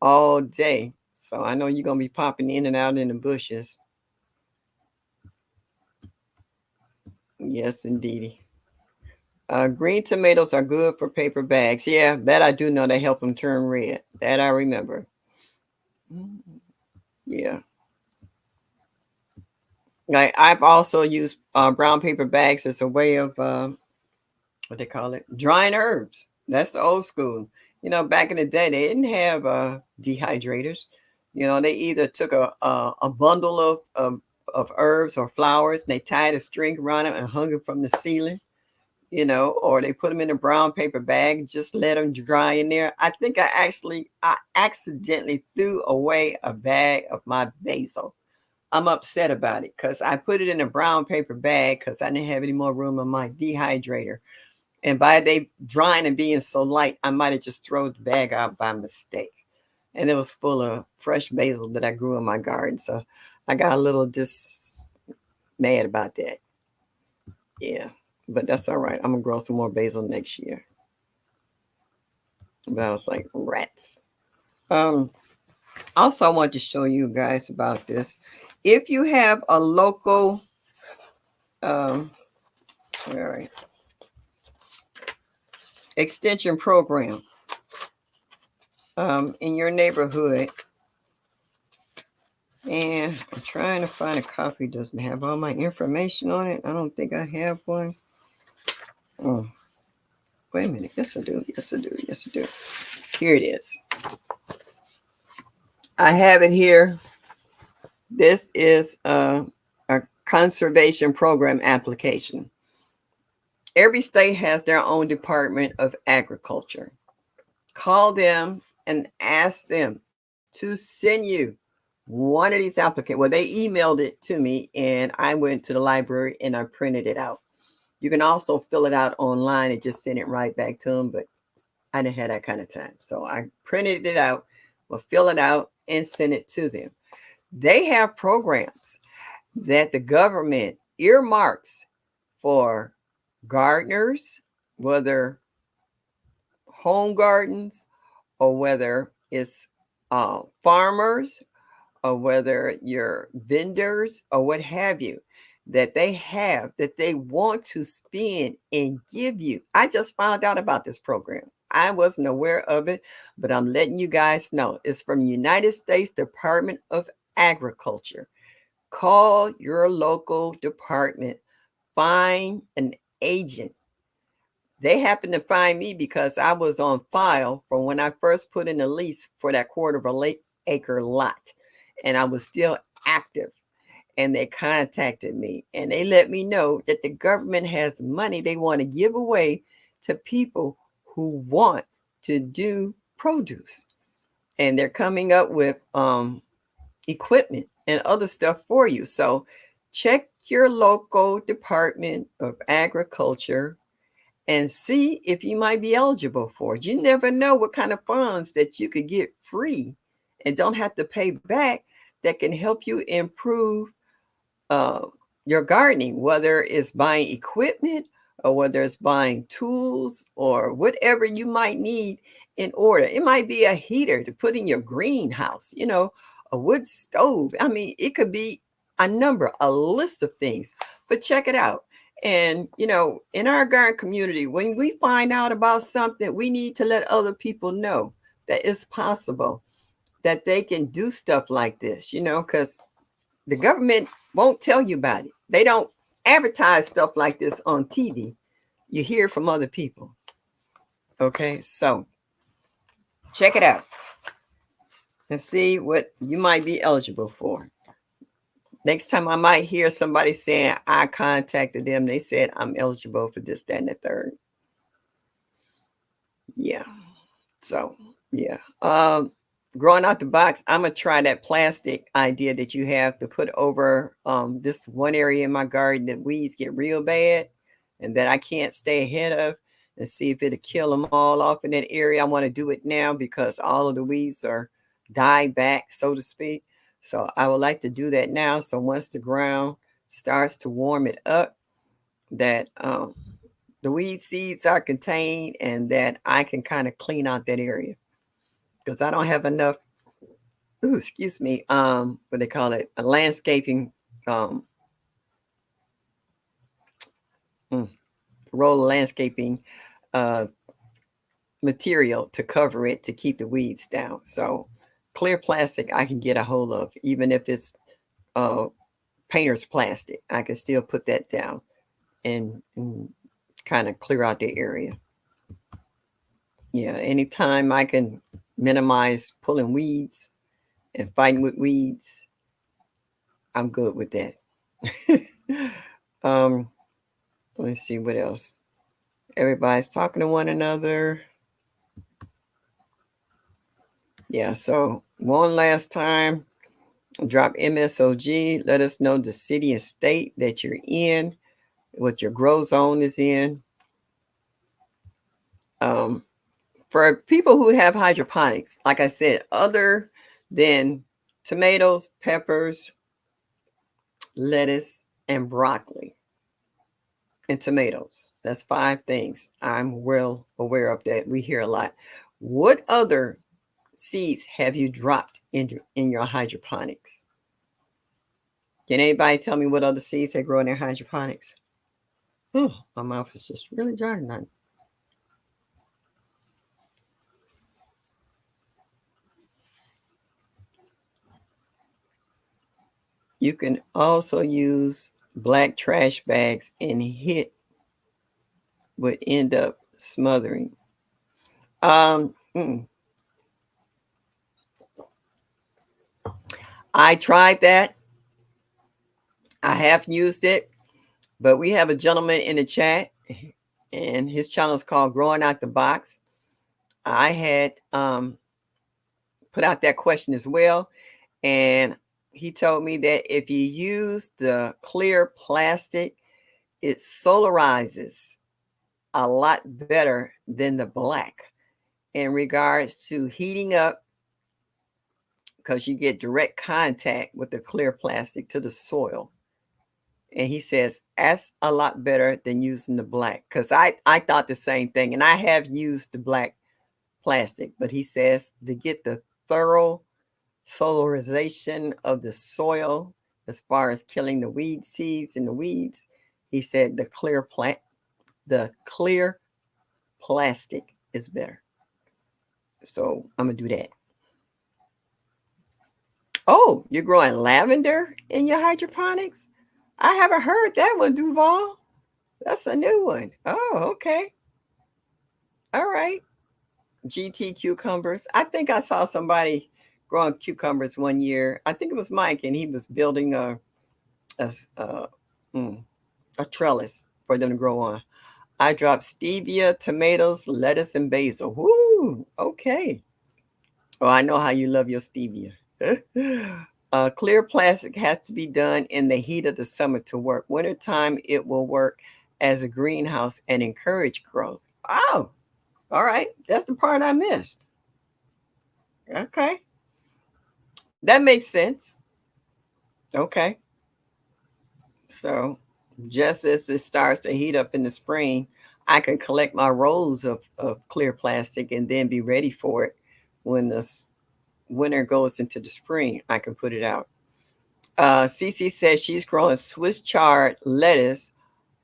all day. So I know you're gonna be popping in and out in the bushes. Yes, indeedy. Green tomatoes are good for paper bags. Yeah, that I do know. They help them turn red. That I remember. Yeah. Like I've also used brown paper bags as a way of what they call it, drying herbs. That's the old school. Back in the day, they didn't have dehydrators. They either took a bundle of herbs or flowers and they tied a string around them and hung them from the ceiling. Or they put them in a brown paper bag and just let them dry in there. I think I accidentally threw away a bag of my basil. I'm upset about it because I put it in a brown paper bag because I didn't have any more room on my dehydrator. And by they drying and being so light, I might have just thrown the bag out by mistake. and it was full of fresh basil that I grew in my garden. So I got a little mad about that. Yeah, but that's all right. I'm gonna grow some more basil next year. But I was like, rats. Um, Also, I want to show you guys about this. If you have a local, um, all right, extension program in your neighborhood, and I'm trying to find a copy. Doesn't have all my information on it. I don't think I have one. Oh, wait a minute. Yes, I do. Yes, I do. Yes, I do. Here it is. I have it here. This is a conservation program application. Every state has their own Department of Agriculture. Call them and ask them to send you one of these applications. Well, they emailed it to me, and I went to the library and I printed it out. You can also fill it out online and just send it right back to them, but I didn't have that kind of time. So I printed it out, will fill it out, and send it to them. They have programs that the government earmarks for gardeners, whether home gardens or whether it's farmers or whether you're vendors or what have you, that they have that they want to spend and give you. I just found out about this program. I wasn't aware of it, but I'm letting you guys know. It's from United States Department of Agriculture. Call your local department, find an agent. They happened to find me because I was on file from when I first put in the lease for that quarter of a acre lot, and I was still active. And they contacted me and they let me know that the government has money they want to give away to people who want to do produce. And they're coming up with equipment and other stuff for you. So check your local Department of Agriculture and see if you might be eligible for it. You never know what kind of funds that you could get free and don't have to pay back that can help you improve uh, your gardening, whether it's buying equipment or whether it's buying tools or whatever you might need in order. It might be a heater to put in your greenhouse, a wood stove. I mean, it could be a list of things, but check it out. And, in our garden community, when we find out about something, we need to let other people know that it's possible that they can do stuff like this, because the government won't tell you about it. They don't advertise stuff like this on TV. You hear from other people. Okay, so check it out and see what you might be eligible for. Next time I might hear somebody saying I contacted them, they said I'm eligible for this, that, and the third. Yeah. So yeah. Growing out the box, I'm gonna try that plastic idea that you have to put over this one area in my garden that weeds get real bad and that I can't stay ahead of, and see if it'll kill them all off in that area. I want to do it now because all of the weeds are died back, so to speak. So I would like to do that now. So once the ground starts to warm it up, that the weed seeds are contained and that I can kind of clean out that area because I don't have enough. Ooh, excuse me. What they call it, a landscaping um, mm, roll of landscaping uh, material to cover it to keep the weeds down. So clear plastic I can get a hold of, even if it's uh, painter's plastic. I can still put that down and kind of clear out the area. Yeah, anytime I can minimize pulling weeds and fighting with weeds, I'm good with that. um, let me see what else. Everybody's talking to one another. Yeah, so one last time, drop MSOG. Let us know the city and state that you're in, what your grow zone is in. For people who have hydroponics, like I said, other than tomatoes, peppers, lettuce, and broccoli and tomatoes. That's five things I'm well aware of that we hear a lot. What other seeds have you dropped in your hydroponics? Can anybody tell me what other seeds they grow in their hydroponics? Oh, my mouth is just really dry tonight. You can also use black trash bags and hit would end up smothering. Um, mm, I tried that. I have used it, but we have a gentleman in the chat, and his channel is called Growing Out the Box. I had put out that question as well, and he told me that if you use the clear plastic, it solarizes a lot better than the black in regards to heating up because you get direct contact with the clear plastic to the soil. And he says that's a lot better than using the black because I thought the same thing, and I have used the black plastic, but he says to get the thorough solarization of the soil as far as killing the weed seeds and the weeds, he said the clear plastic is better. So I'm gonna do that. Oh, you're growing lavender in your hydroponics? I haven't heard that one, Duval. That's a new one. Oh, okay. All right. GT cucumbers. I think I saw somebody growing cucumbers one year. I think it was Mike, and he was building a, uh, mm, a trellis for them to grow on. I dropped stevia, tomatoes, lettuce, and basil. Woo! Okay. Oh, I know how you love your stevia. Clear plastic has to be done in the heat of the summer to work. Wintertime, it will work as a greenhouse and encourage growth. Oh, all right. That's the part I missed. Okay. That makes sense. Okay. So just as it starts to heat up in the spring, I can collect my rolls of clear plastic and then be ready for it when the winter goes into the spring. I can put it out. Cece says she's growing Swiss chard, lettuce,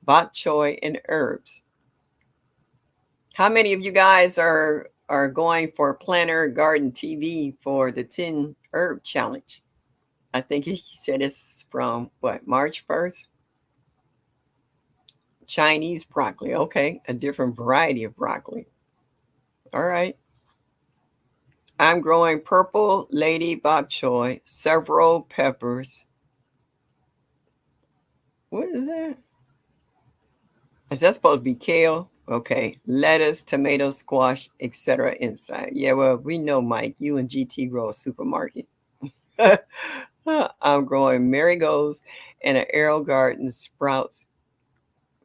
bok choy, and herbs. How many of you guys are going for Planner Garden TV for the 10 herb challenge? I think he said it's from what, March 1st? Chinese broccoli. Okay, a different variety of broccoli. All right. I'm growing purple lady bok choy, several peppers. What is that? Is that supposed to be kale? Okay. Lettuce, tomato, squash, etc. inside. Yeah, well, we know, Mike, you and GT grow a supermarket. I'm growing marigolds and an arrow garden sprouts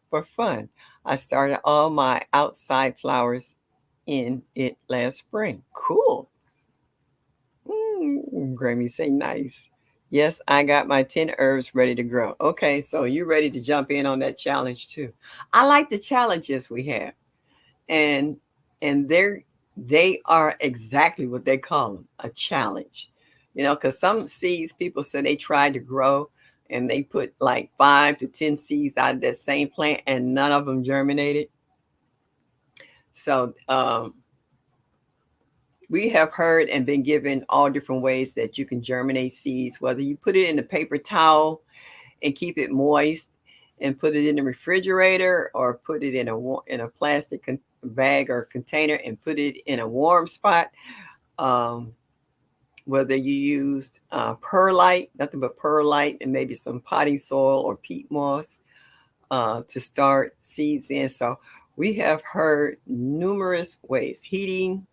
for fun. I started all my outside flowers in it last spring. Cool. Grammy say nice. Yes, I got my 10 herbs ready to grow. Okay, so you ready to jump in on that challenge too. I like the challenges we have. And they are exactly what they call them, a challenge. Because some seeds people say they tried to grow and they put like 5 to 10 seeds out of that same plant and none of them germinated. So we have heard and been given all different ways that you can germinate seeds, whether you put it in a paper towel and keep it moist and put it in the refrigerator or put it in a plastic bag or container and put it in a warm spot. Um, Whether you used perlite, nothing but perlite, and maybe some potting soil or peat moss to start seeds in. So we have heard numerous ways, heating,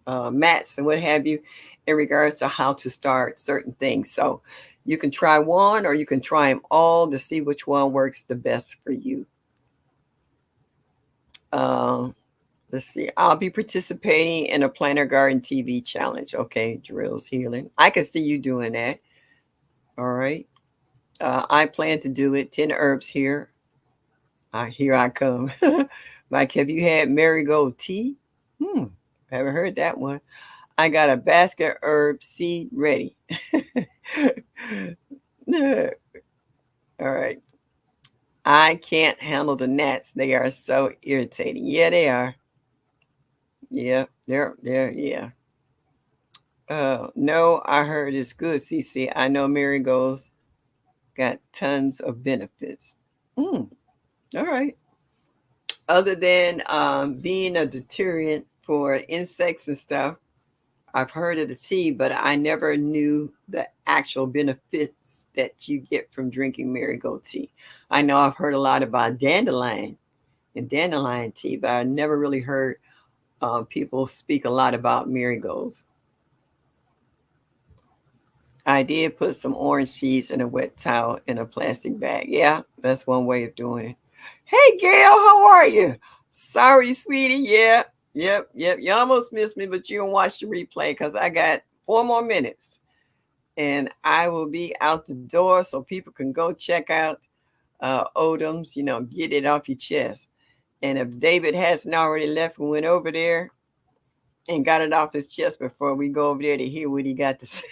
mats and what have you, in regards to how to start certain things. So you can try one or you can try them all to see which one works the best for you. Um, Let's see. I'll be participating in a planter garden TV challenge. Okay, drills healing. I can see you doing that. All right. I plan to do it. 10 herbs here. Here I come. Mike, have you had marigold tea? Hmm. Haven't heard that one. I got a basket herb seed ready. All right. I can't handle the gnats. They are so irritating. Yeah, they are. Yeah, yeah. No, I heard it's good, CC. I know marigolds got tons of benefits. Mm, all right. Other than being a deterrent for insects and stuff, I've heard of the tea, but I never knew the actual benefits that you get from drinking marigold tea. I know I've heard a lot about dandelion and dandelion tea, but I never really heard people speak a lot about marigolds. I did put some orange seeds in a wet towel in a plastic bag. Yeah, that's one way of doing it. Hey, Gail, how are you? Sorry, sweetie. Yeah, yep. You almost missed me, but you can watch the replay because I got 4 more minutes and I will be out the door so people can go check out Odom's, get it off your chest. And if David hasn't already left and went over there and got it off his chest before we go over there to hear what he got to say,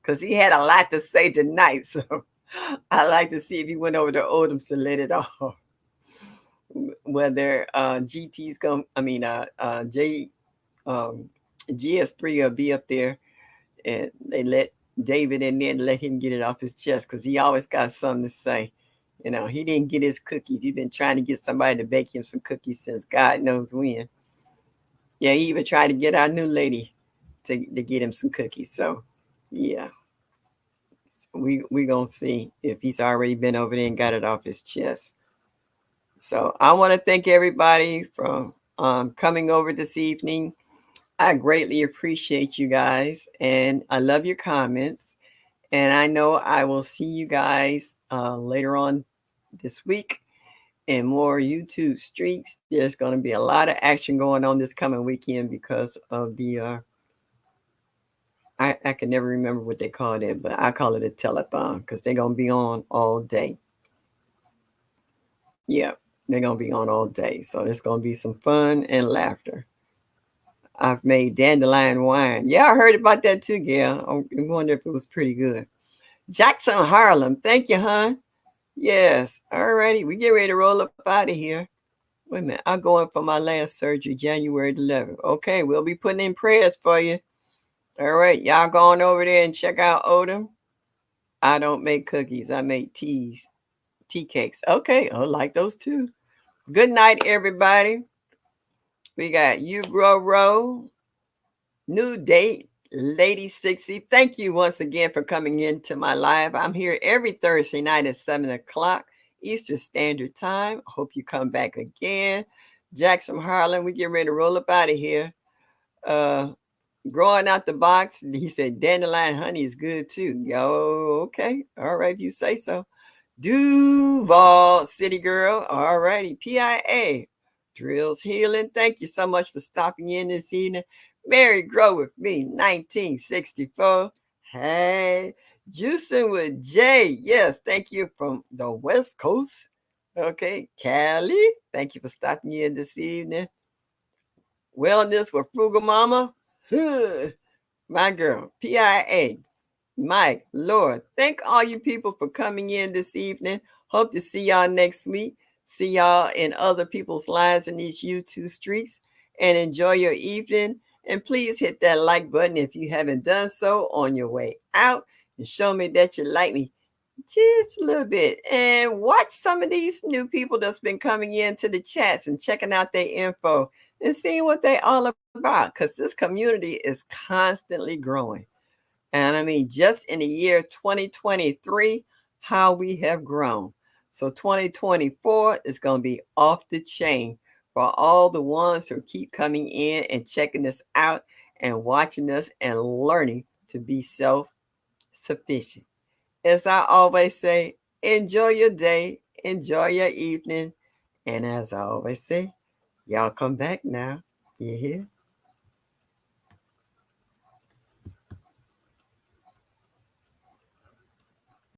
because he had a lot to say tonight. So I like to see if he went over to Odom's to let it off. Whether GT's going, I mean, um, GS3 will be up there and they let David in there and let him get it off his chest because he always got something to say. He didn't get his cookies. He's been trying to get somebody to bake him some cookies since God knows when. Yeah, he even tried to get our new lady to get him some cookies. So, yeah, we gonna see if he's already been over there and got it off his chest. So I want to thank everybody from coming over this evening. I greatly appreciate you guys, and I love your comments. And I know I will see you guys later on this week in more YouTube streaks. There's going to be a lot of action going on this coming weekend because of the I can never remember what they call it, but I call it a telethon because they're gonna be on all day. Yeah, they're gonna be on all day. So it's gonna be some fun and laughter. I've made dandelion wine. Yeah, I heard about that too, Gail. I wonder if it was pretty good. Jackson Harlem, thank you, hon. Yes. All righty. We get ready to roll up out of here. Wait a minute. I'm going for my last surgery, January 11th. Okay, we'll be putting in prayers for you. All right, y'all going over there and check out Odom. I don't make cookies. I make tea cakes. Okay, I like those too. Good night, everybody. We got you, Grow Row, new date, Lady 60. Thank you once again for coming into my live. I'm here every Thursday night at 7 o'clock Eastern Standard Time. I hope you come back again. Jackson Harlan, we get ready to roll up out of here. Uh, Growing out the box, he said dandelion honey is good too. Yo, okay. All right, if you say so. Duval City Girl. All righty. PIA. Drills Healing. Thank you so much for stopping in this evening. Mary Grow with me, 1964. Hey. Juicing with Jay. Yes, thank you from the West Coast. Okay. Cali. Thank you for stopping in this evening. Wellness with Frugal Mama. My girl, PIA. Mike, Lord, thank all you people for coming in this evening. Hope to see y'all next week. See y'all in other people's lives in these YouTube streets and enjoy your evening. And please hit that like button if you haven't done so on your way out and show me that you like me just a little bit. And watch some of these new people that's been coming into the chats and checking out their info and seeing what they all about because this community is constantly growing. And I mean, just in the year 2023, how we have grown. So 2024 is going to be off the chain for all the ones who keep coming in and checking us out and watching us and learning to be self sufficient. As I always say, enjoy your day, enjoy your evening. And as I always say, Y'all come back now. You hear?